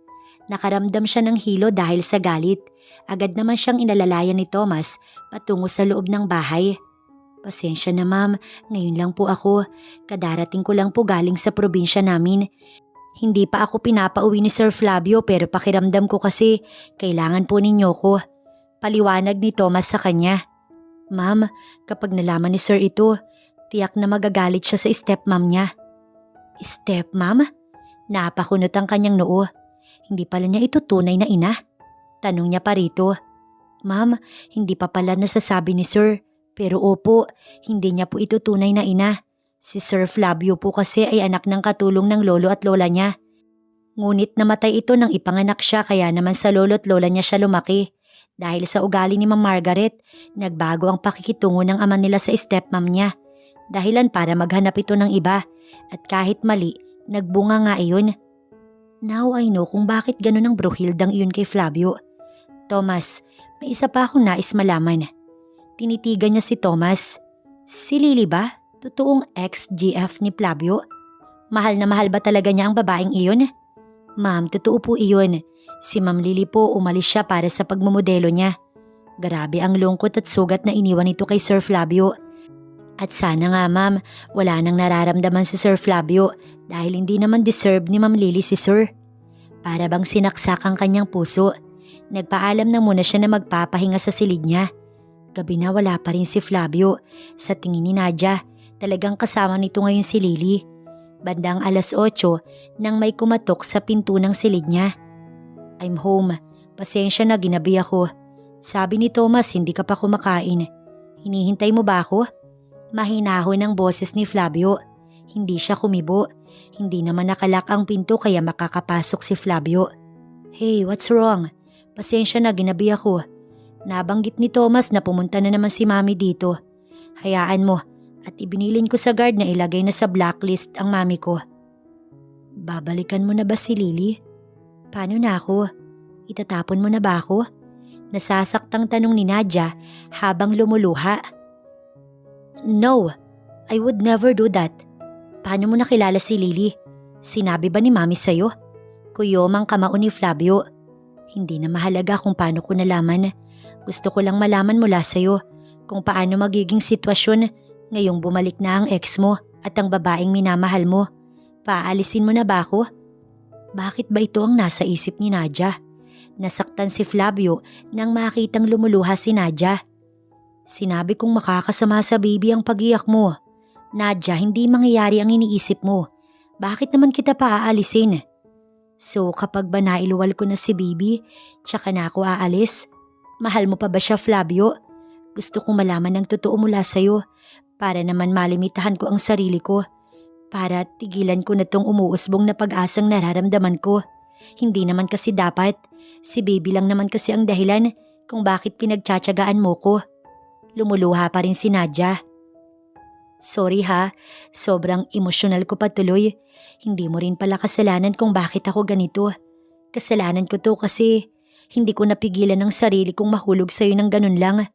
Nakaramdam siya ng hilo dahil sa galit. Agad naman siyang inalalayan ni Thomas patungo sa loob ng bahay. Pasensya na ma'am, ngayon lang po ako. Kadarating ko lang po galing sa probinsya namin. Hindi pa ako pinapauwi ni Sir Flavio pero pakiramdam ko kasi kailangan po ninyo ko. Paliwanag ni Thomas sa kanya. Ma'am, kapag nalaman ni Sir ito, tiyak na magagalit siya sa stepmom niya. Stepmom? Napakunot ang kanyang noo. Hindi pala niya ito tunay na ina. Tanong niya pa rito. Ma'am, hindi pa pala nasasabi ni Sir. Pero opo, hindi niya po ito tunay na ina. Si Sir Flavio po kasi ay anak ng katulong ng lolo at lola niya. Ngunit namatay ito nang ipanganak siya kaya naman sa lolo at lola niya siya lumaki. Dahil sa ugali ni Ma'am Margaret, nagbago ang pakikitungo ng ama nila sa stepmom niya. Dahilan para maghanap ito ng iba. At kahit mali, nagbunga nga iyon. Now I know kung bakit ganun ang Bruhildang iyon kay Flavio. Thomas, may isa pa akong nais malaman. Tinitigan niya si Thomas. Si Lily ba? Totoong ex-GF ni Flavio? Mahal na mahal ba talaga niya ang babaeng iyon? Ma'am, totoo po iyon. Si Ma'am Lily po umalis siya para sa pagmamodelo niya. Grabe ang lungkot at sugat na iniwan ito kay Sir Flavio. At sana nga ma'am, wala nang nararamdaman si Sir Flavio dahil hindi naman deserve ni Ma'am Lily si Sir. Para bang sinaksak ang kanyang puso. Nagpaalam na muna siya na magpapahinga sa silid niya. Gabi na wala pa rin si Flavio. Sa tingin ni Nadia, talagang kasama nito ngayon si Lily. Bandang 8:00 nang may kumatok sa pinto ng silid niya. I'm home. Pasensya na ginabi ako. Sabi ni Thomas hindi ka pa kumakain. Hinihintay mo ba ako? Mahinahon ang boses ni Flavio. Hindi siya kumibo. Hindi naman nakalak ang pinto kaya makakapasok si Flavio. Hey, what's wrong? Pasensya na ginabi ako. Nabanggit ni Thomas na pumunta na naman si Mami dito. Hayaan mo at ibinilin ko sa guard na ilagay na sa blacklist ang mami ko. Babalikan mo na ba si Lily? Paano na ako? Itatapon mo na ba ako? Nasasaktang tanong ni Nadia habang lumuluha. No, I would never do that. Paano mo nakilala si Lily? Sinabi ba ni Mami sa'yo? Kuyomang kamao ni Flavio. Hindi na mahalaga kung paano ko nalaman. Gusto ko lang malaman mula sa'yo kung paano magiging sitwasyon ngayong bumalik na ang ex mo at ang babaeng minamahal mo. Paalisin mo na ba ako? Bakit ba ito ang nasa isip ni Nadia? Nasaktan si Flavio nang makitang lumuluha si Nadia. Sinabi kong makakasama sa baby ang pag-iyak mo. Nadia, hindi mangyayari ang iniisip mo. Bakit naman kita paaalisin? So kapag ba nailuwal ko na si baby, tsaka na ako aalis? Mahal mo pa ba siya, Flavio? Gusto kong malaman ng totoo mula sa'yo para naman malimitahan ko ang sarili ko. Para tigilan ko na tong umuusbong na pag-asang nararamdaman ko. Hindi naman kasi dapat. Si baby lang naman kasi ang dahilan kung bakit pinagtsatsagaan mo ko. Lumuluha pa rin si Nadia. Sorry ha, sobrang emosyonal ko patuloy. Hindi mo rin pala kasalanan kung bakit ako ganito. Kasalanan ko to kasi hindi ko napigilan ng sarili kong mahulog sa'yo ng ganun lang.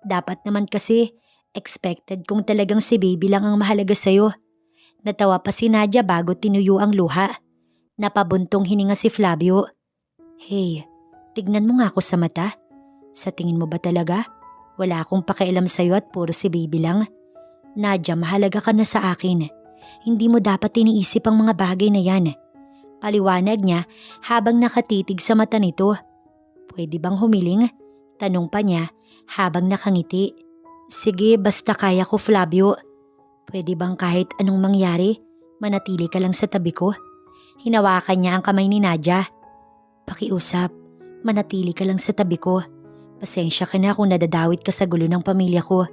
Dapat naman kasi expected kung talagang si baby lang ang mahalaga sa'yo. Natawa pa si Nadia bago tinuyo ang luha. Napabuntong hininga si Flavio. Hey, tignan mo nga ako sa mata. Sa tingin mo ba talaga? Wala akong pakialam sa'yo at puro si baby lang. Nadia, mahalaga ka na sa akin. Hindi mo dapat iniisip ang mga bagay na yan. Paliwanag niya habang nakatitig sa mata nito. Pwede bang humiling? Tanong pa niya habang nakangiti. Sige, basta kaya ko, Flavio. Pwede bang kahit anong mangyari, manatili ka lang sa tabi ko? Hinawakan niya ang kamay ni Nadia. Pakiusap, manatili ka lang sa tabi ko. Pasensya ka na kung nadadawit ka sa gulo ng pamilya ko.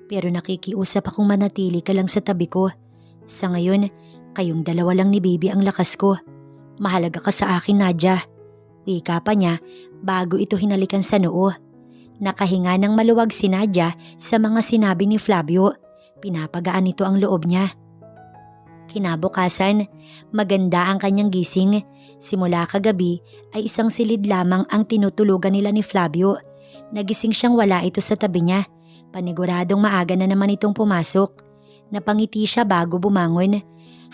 Pero nakikiusap akong manatili ka lang sa tabi ko. Sa ngayon, kayong dalawa lang ni baby ang lakas ko. Mahalaga ka sa akin, Nadia. Wika pa niya bago ito hinalikan sa noo. Nakahinga ng maluwag si Nadia sa mga sinabi ni Flavio. Pinapagaan nito ang loob niya. Kinabukasan, maganda ang kanyang gising. Simula kagabi ay isang silid lamang ang tinutulugan nila ni Flavio. Nagising siyang wala ito sa tabi niya. Paniguradong maaga na naman itong pumasok. Napangiti siya bago bumangon.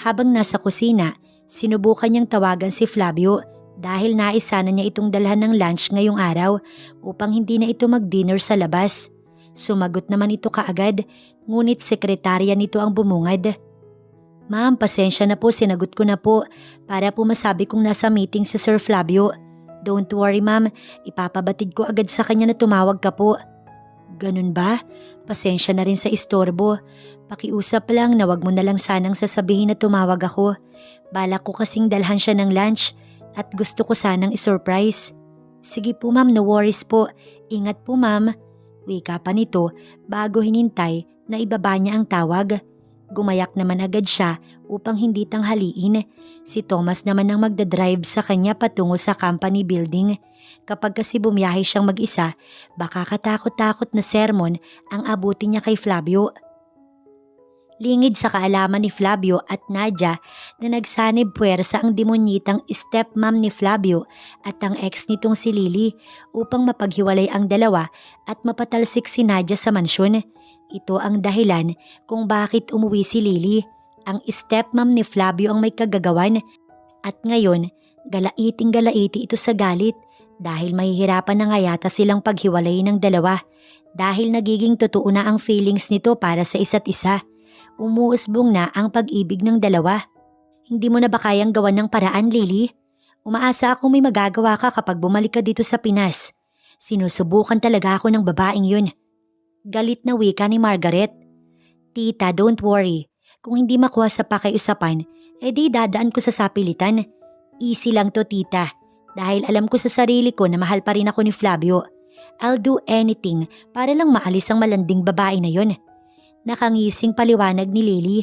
Habang nasa kusina, sinubukan niyang tawagan si Flavio dahil nais sana niya itong dalhan ng lunch ngayong araw upang hindi na ito mag-dinner sa labas. Sumagot naman ito kaagad, ngunit sekretarya nito ang bumungad. Ma'am, pasensya na po, sinagot ko na po para po masabi kong nasa meeting si Sir Flavio. Don't worry ma'am, ipapabatid ko agad sa kanya na tumawag ka po. Ganun ba? Pasensya na rin sa istorbo. Pakiusap lang na wag mo na lang sanang sasabihin na tumawag ako. Balak ko kasing dalhan siya ng lunch at gusto ko sanang isurprise. Sige po ma'am, no worries po. Ingat po ma'am. Wika pa nito bago hinintay na ibaba niya ang tawag. Gumayak naman agad siya upang hindi tanghaliin. Si Thomas naman ang magdadrive sa kanya patungo sa company building. Kapag kasi bumiyahe siyang mag-isa, baka katakot-takot na sermon ang abuti niya kay Flavio. Lingid sa kaalaman ni Flavio at Nadia na nagsanib puwersa ang demonyitang stepmom ni Flavio at ang ex nitong si Lily upang mapaghiwalay ang dalawa at mapatalsik si Nadia sa mansyon. Ito ang dahilan kung bakit umuwi si Lily. Ang stepmom ni Flavio ang may kagagawan at ngayon galaiting-galaiti ito sa galit dahil mahihirapan na nga yata silang paghiwalay ng dalawa dahil nagiging totoo na ang feelings nito para sa isa't isa. Umuusbong na ang pag-ibig ng dalawa. Hindi mo na ba kayang gawan ng paraan, Lily? Umaasa akong may magagawa ka kapag bumalik ka dito sa Pinas. Sinusubukan talaga ako ng babaeng yun. Galit na wika ni Margaret. Tita, don't worry. Kung hindi makuha sa pakiusapan, edi dadaan ko sa sapilitan. Easy lang to, tita. Dahil alam ko sa sarili ko na mahal pa rin ako ni Flavio. I'll do anything para lang maalis ang malanding babae na yun. Nakangising paliwanag ni Lily.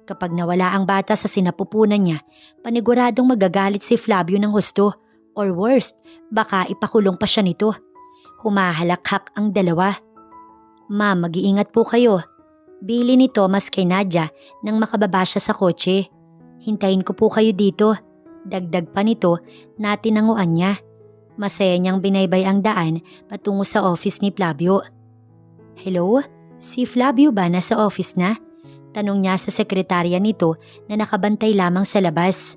Kapag nawala ang bata sa sinapupunan niya, paniguradong magagalit si Flavio ng husto. Or worst, baka ipakulong pa siya nito. Humahalakhak ang dalawa. Ma'am, mag-iingat po kayo. Bili ni Thomas kay Nadia nang makababa siya sa kotse. Hintayin ko po kayo dito. Dagdag pa nito na tinanguan niya. Masaya niyang binaybay ang daan patungo sa office ni Flavio. Hello? Si Flavio ba nasa office na? Tanong niya sa sekretarya nito na nakabantay lamang sa labas.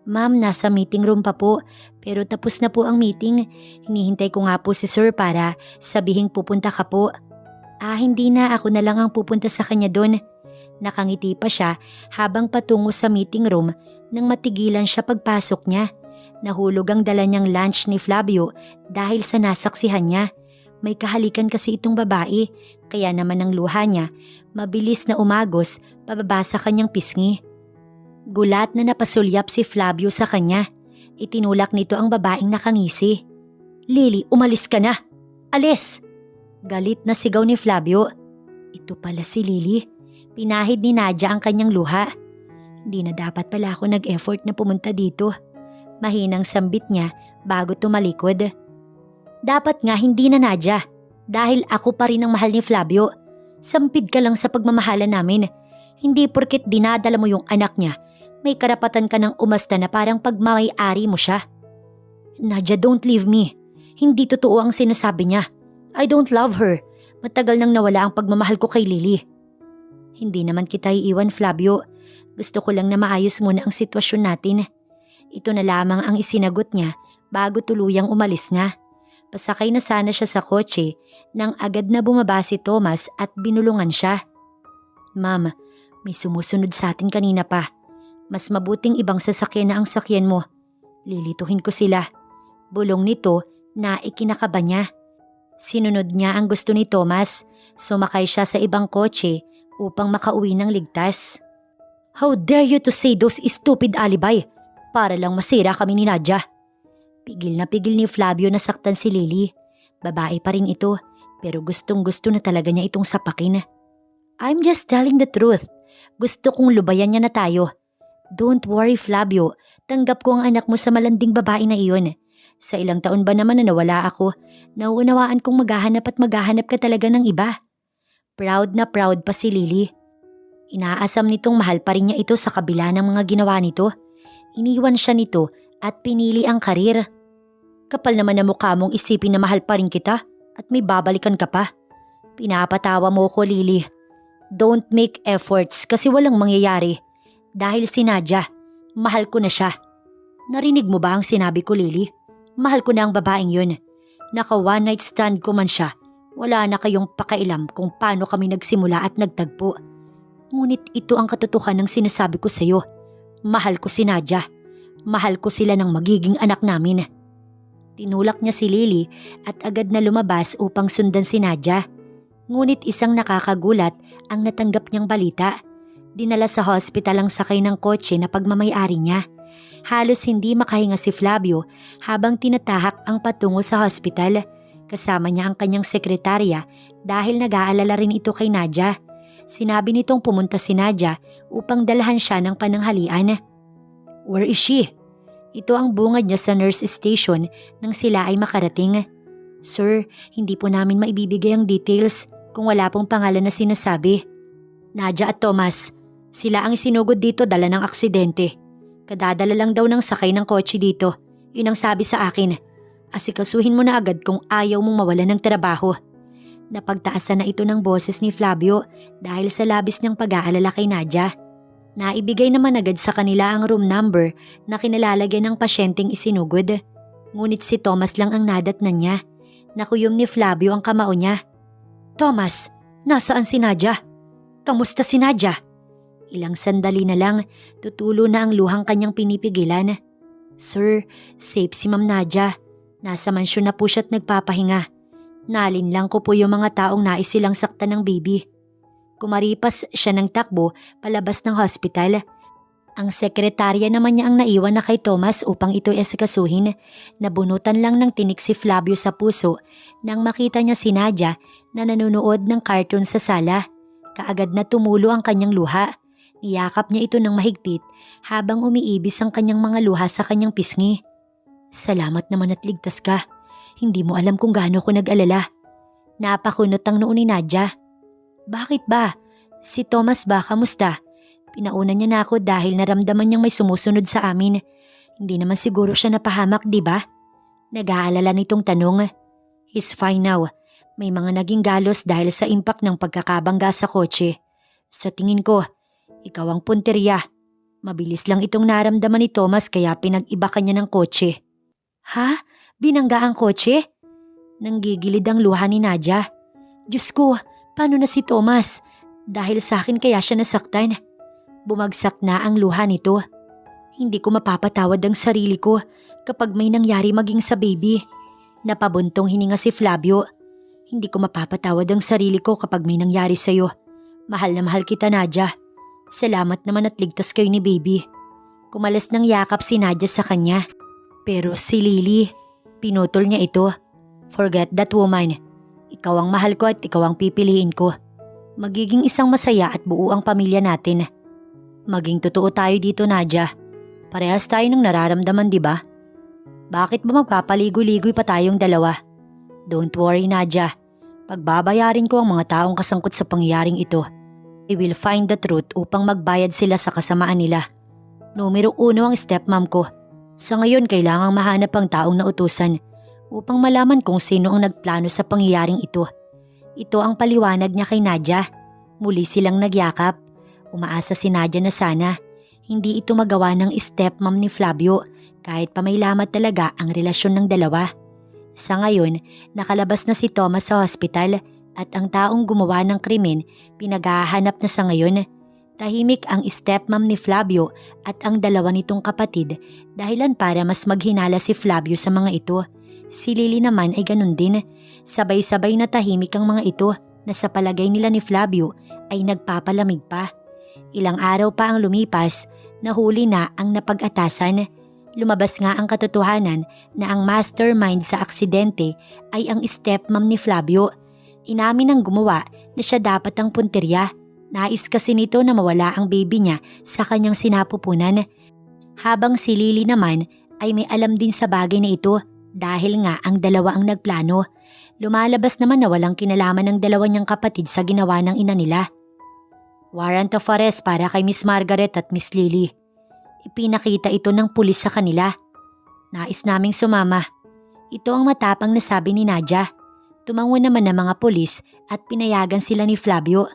Ma'am, nasa meeting room pa po pero tapos na po ang meeting. Hinihintay ko nga po si sir para sabihing pupunta ka po. Hindi na, ako na lang ang pupunta sa kanya doon. Nakangiti pa siya habang patungo sa meeting room nang matigilan siya pagpasok niya. Nahulog ang dala niyang lunch ni Flavio dahil sa nasaksihan niya. May kahalikan kasi itong babae, kaya naman ang luha niya, mabilis na umagos pababa sa kanyang pisngi. Gulat na napasulyap si Flavio sa kanya. Itinulak nito ang babaeng nakangisi. Lily, umalis ka na! Alis! Galit na sigaw ni Flavio. Ito pala si Lily. Pinahid ni Nadia ang kanyang luha. Hindi na dapat pala ako nag-effort na pumunta dito. Mahinang sambit niya bago tumalikod. Dapat nga hindi na, Nadia. Dahil ako pa rin ang mahal ni Flavio. Sampid ka lang sa pagmamahala namin. Hindi porket dinadala mo yung anak niya, may karapatan ka ng umasta na parang pagmamay-ari mo siya. Nadia, don't leave me. Hindi totoo ang sinasabi niya. I don't love her. Matagal nang nawala ang pagmamahal ko kay Lily. Hindi naman kita iiwan, Flavio. Gusto ko lang na maayos muna ang sitwasyon natin. Ito na lamang ang isinagot niya bago tuluyang umalis nga. Pasakay na sana siya sa kotse nang agad na bumaba si Thomas at binulungan siya. Ma'am, may sumusunod sa atin kanina pa. Mas mabuting ibang sasakyan na ang sakyan mo. Lilituhin ko sila. Bulong nito na ikinakaba niya. Sinunod niya ang gusto ni Thomas. Sumakay siya sa ibang kotse upang makauwi ng ligtas. How dare you to say those stupid alibi? Para lang masira kami ni Nadia. Pigil na pigil ni Flavio na saktan si Lily. Babae pa rin ito, pero gustong gusto na talaga niya itong sapakin. I'm just telling the truth. Gusto kong lubayan niya na tayo. Don't worry Flavio, tanggap ko ang anak mo sa malanding babae na iyon. Sa ilang taon ba naman na nawala ako, nauunawaan kong maghahanap ka talaga ng iba. Proud na proud pa si Lily. Inaasam nitong mahal pa rin niya ito sa kabila ng mga ginawa nito. Iniwan siya nito at pinili ang karir. Kapal naman na mukha mong isipin na mahal pa rin kita at may babalikan ka pa. Pinapatawa mo ko, Lily. Don't make efforts kasi walang mangyayari. Dahil si Nadia, mahal ko na siya. Narinig mo ba ang sinabi ko, Lily? Mahal ko na ang babaeng yun. Naka one night stand ko man siya. Wala na kayong pakailam kung paano kami nagsimula at nagtagpo. Ngunit ito ang katotohanan ng sinasabi ko sa'yo. Mahal ko si Nadia. Mahal ko sila ng magiging anak namin. Tinulak niya si Lily at agad na lumabas upang sundan si Nadia. Ngunit isang nakakagulat ang natanggap niyang balita. Dinala sa hospital ang sakay ng kotse na pagmamayari niya. Halos hindi makahinga si Flavio habang tinatahak ang patungo sa hospital. Kasama niya ang kanyang sekretarya dahil nag-aalala rin ito kay Nadia. Sinabi nitong pumunta si Nadia upang dalahan siya ng pananghalian. Where is she? Ito ang bungad niya sa nurse station nang sila ay makarating. Sir, hindi po namin maibibigay ang details kung wala pong pangalan na sinasabi. Nadia at Thomas, sila ang sinugod dito dala ng aksidente. Kadadala lang daw ng sakay ng kotse dito. Yun ang sabi sa akin. Asikasuhin mo na agad kung ayaw mong mawalan ng trabaho. Napagtaasan na ito ng boses ni Flavio dahil sa labis niyang pag-aalala kay Nadia. Naibigay naman agad sa kanila ang room number na kinalalagyan ng pasyenteng isinugod. Ngunit si Thomas lang ang nadatnan niya. Nakuyom ni Flavio ang kamao niya. Thomas, nasaan si Nadia? Kamusta si Nadia? Ilang sandali na lang, tutulo na ang luhang kanyang pinipigilan. Sir, safe si Ma'am Nadia. Nasa mansyon na po siya't nagpapahinga. Nalinlang ko po yung mga taong nais silang saktan ng baby. Kumaripas siya ng takbo palabas ng hospital. Ang sekretarya naman niya ang naiwan na kay Thomas upang ito esikasuhin. Nabunutan lang ng tinik si Flavio sa puso nang makita niya si Nadia na nanonood ng cartoon sa sala. Kaagad na tumulo ang kanyang luha. Niyakap niya ito ng mahigpit habang umiibis ang kanyang mga luha sa kanyang pisngi. Salamat naman at ligtas ka. Hindi mo alam kung gaano ko nag-alala. Napakunot ang noo ni Nadia. Bakit ba? Si Thomas ba, kamusta? Pinauna niya na ako dahil naramdaman niyang may sumusunod sa amin. Hindi naman siguro siya napahamak, di ba? Nag-aalala nitong tanong. He's fine now. May mga naging galos dahil sa impact ng pagkakabangga sa kotse. Sa tingin ko, ikaw ang punteriya. Mabilis lang itong naramdaman ni Thomas kaya pinag-iba kanya ng kotse. Ha? Binangga ang kotse? Nanggigilid ang luha ni Nadia. Diyos ko, paano na si Thomas? Dahil sa akin kaya siya nasaktan. Bumagsak na ang luha nito. Hindi ko mapapatawad ang sarili ko kapag may nangyari maging sa baby. Napabuntong hininga si Flavio. Hindi ko mapapatawad ang sarili ko kapag may nangyari sa'yo. Mahal na mahal kita, Nadia. Salamat naman at ligtas kayo ni baby. Kumalas ng yakap si Nadia sa kanya. Pero si Lily, pinutol niya ito. Forget that woman. Ikaw ang mahal ko at ikaw ang pipiliin ko. Magiging isang masaya at buo ang pamilya natin. Maging totoo tayo dito, Nadia. Parehas tayo ng nararamdaman, di ba? Bakit ba magpapaligoy-ligoy pa tayong dalawa? Don't worry, Nadia. Pagbabayarin ko ang mga taong kasangkot sa pangyayaring ito. I will find the truth upang magbayad sila sa kasamaan nila. Numero 1 ang stepmom ko. Sa ngayon, kailangang mahanap ang taong nautusan upang malaman kung sino ang nagplano sa pangyayaring ito. Ito ang paliwanag niya kay Nadia. Muli silang nagyakap. Umaasa si Nadia na sana hindi ito magawa ng stepmom ni Flavio kahit pa may lamat talaga ang relasyon ng dalawa. Sa ngayon, nakalabas na si Thomas sa hospital At ang taong gumawa ng krimen, pinaghahanap na sa ngayon. Tahimik ang stepmom ni Flavio at ang dalawa nitong kapatid dahilan para mas maghinala si Flavio sa mga ito. Si Lily naman ay ganun din. Sabay-sabay na tahimik ang mga ito na sa palagay nila ni Flavio ay nagpapalamig pa. Ilang araw pa ang lumipas, nahuli na ang napag-atasan. Lumabas nga ang katotohanan na ang mastermind sa aksidente ay ang stepmom ni Flavio. Inamin ng gumawa na siya dapat ang punteriya. Nais kasi nito na mawala ang baby niya sa kanyang sinapupunan. Habang si Lily naman ay may alam din sa bagay na ito dahil nga ang dalawa ang nagplano. Lumalabas naman na walang kinalaman ng dalawa niyang kapatid sa ginawa ng ina nila. Warrant of arrest para kay Miss Margaret at Miss Lily. Ipinakita ito ng pulis sa kanila. Nais naming sumama. Ito ang matapang na sabi ni Nadia. Tumango naman ng mga pulis at pinayagan sila ni Flavio.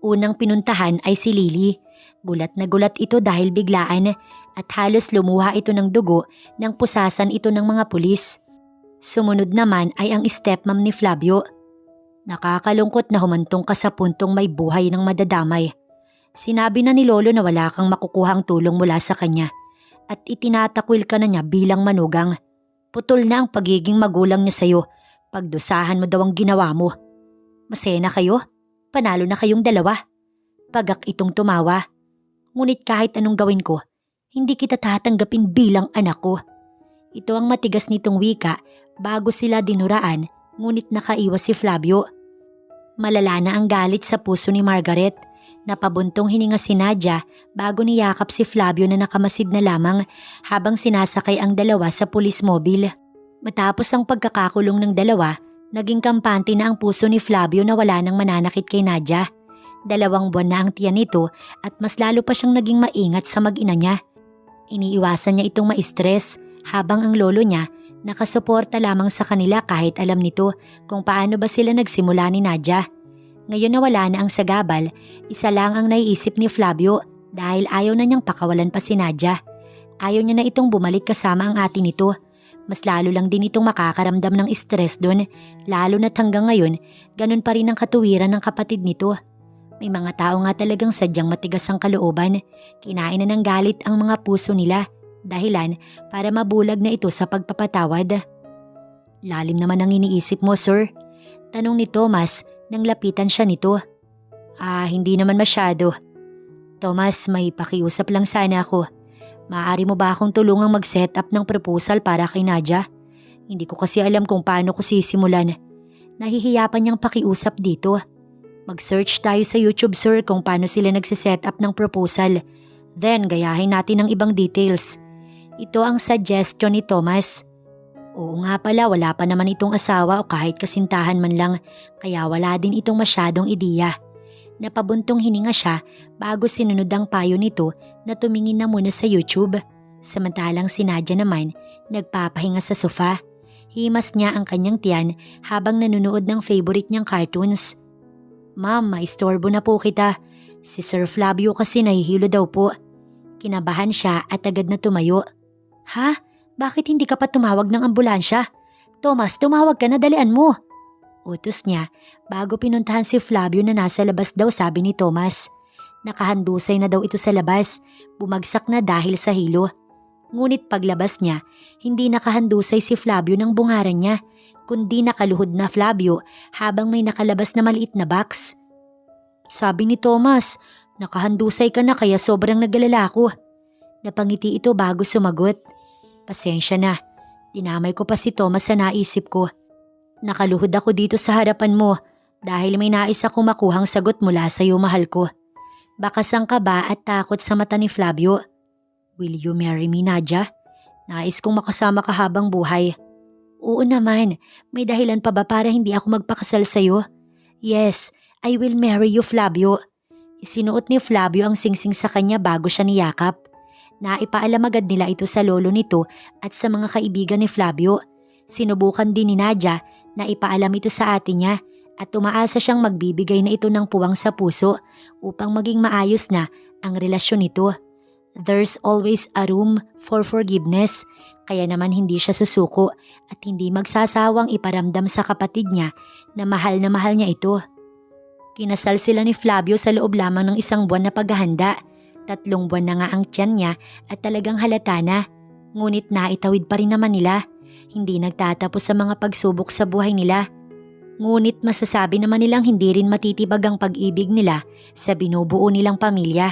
Unang pinuntahan ay si Lily. Gulat na gulat ito dahil biglaan at halos lumuha ito ng dugo nang pusasan ito ng mga pulis. Sumunod naman ay ang stepmom ni Flavio. Nakakalungkot na humantong ka sa puntong may buhay ng madadamay. Sinabi na ni Lolo na wala kang makukuhang tulong mula sa kanya at itinatakwil ka na niya bilang manugang. Putol na ang pagiging magulang niya sa'yo. Pagdusahan mo daw ang ginawa mo. Masaya na kayo? Panalo na kayong dalawa. Pagak itong tumawa. Ngunit kahit anong gawin ko, hindi kita tatanggapin bilang anak ko. Ito ang matigas nitong wika bago sila dinuraan, ngunit nakaiwas si Flavio. Malala na ang galit sa puso ni Margaret. Napabuntong hininga si Nadia bago niyakap si Flavio na nakamasid na lamang habang sinasakay ang dalawa sa pulis mobile. Matapos ang pagkakakulong ng dalawa, naging kampante na ang puso ni Flavio na wala nang mananakit kay Nadia. 2 buwan na ang tiyan nito at mas lalo pa siyang naging maingat sa mag-ina niya. Iniiwasan niya itong ma-stress habang ang lolo niya nakasuporta lamang sa kanila kahit alam nito kung paano ba sila nagsimula ni Nadia. Ngayon na wala na ang sagabal, isa lang ang naiisip ni Flavio dahil ayaw na niyang pakawalan pa si Nadia. Ayaw niya na itong bumalik kasama ang ate nito. Mas lalo lang din itong makakaramdam ng stress doon, lalo na't hanggang ngayon, ganun pa rin ang katuwiran ng kapatid nito. May mga tao nga talagang sadyang matigas ang kalooban, kinain na ng galit ang mga puso nila, dahilan para mabulag na ito sa pagpapatawad. Lalim naman ang iniisip mo, sir? Tanong ni Thomas nang lapitan siya nito. Hindi naman masyado. Thomas, may pakiusap lang sana ako. Maaari mo ba akong tulungang mag-set up ng proposal para kay Nadia? Hindi ko kasi alam kung paano ko sisimulan. Nahihiyapan niyang pakiusap dito. Mag-search tayo sa YouTube, sir, kung paano sila nagsiset up ng proposal. Then, gayahin natin ang ibang details. Ito ang suggestion ni Thomas. Oo nga pala, wala pa naman itong asawa o kahit kasintahan man lang, kaya wala din itong masyadong ideya. Napabuntong hininga siya bago sinunod ang payo nito na tumingin na muna sa YouTube. Samantalang si Nadia naman nagpapahinga sa sofa. Himas niya ang kanyang tiyan habang nanonood ng favorite niyang cartoons. Ma'am, maistorbo na po kita. Si Sir Flavio kasi nahihilo daw po. Kinabahan siya at agad na tumayo. Ha? Bakit hindi ka pa tumawag ng ambulansya? Thomas, tumawag ka na, dalian mo. Utos niya bago pinuntahan si Flavio na nasa labas daw, sabi ni Thomas. Nakahandusay na daw ito sa labas, bumagsak na dahil sa hilo. Ngunit paglabas niya, hindi nakahandusay si Flavio ng bungaran niya, kundi nakaluhod na Flavio habang may nakalabas na maliit na box. Sabi ni Thomas, nakahandusay ka na kaya sobrang nagalala ko. Napangiti ito bago sumagot. Pasensya na, dinamay ko pa si Thomas sa naisip ko. Nakaluhod ako dito sa harapan mo dahil may nais akong makuhang sagot mula sa iyo, mahal ko. Bakas ang kaba at takot sa mata ni Flavio. Will you marry me, Nadia? Nais kong makasama ka habang buhay. Oo naman, may dahilan pa ba para hindi ako magpakasal sa iyo? Yes, I will marry you, Flavio. Isinuot ni Flavio ang singsing sa kanya bago siya niyakap. Naipaalam agad nila ito sa lolo nito at sa mga kaibigan ni Flavio. Sinubukan din ni Nadia na ipaalam ito sa ate niya at umaasa siyang magbibigay na ito ng puwang sa puso upang maging maayos na ang relasyon nito. There's always a room for forgiveness. Kaya naman hindi siya susuko at hindi magsasawang iparamdam sa kapatid niya na mahal niya ito. Kinasal sila ni Flavio sa loob lamang ng 1 buwan na paghahanda. 3 buwan na nga ang tiyan niya at talagang halata na. Ngunit naitawid pa rin naman nila. Hindi nagtatapos sa mga pagsubok sa buhay nila. Ngunit masasabi naman nilang hindi rin matitibag ang pag-ibig nila sa binubuo nilang pamilya.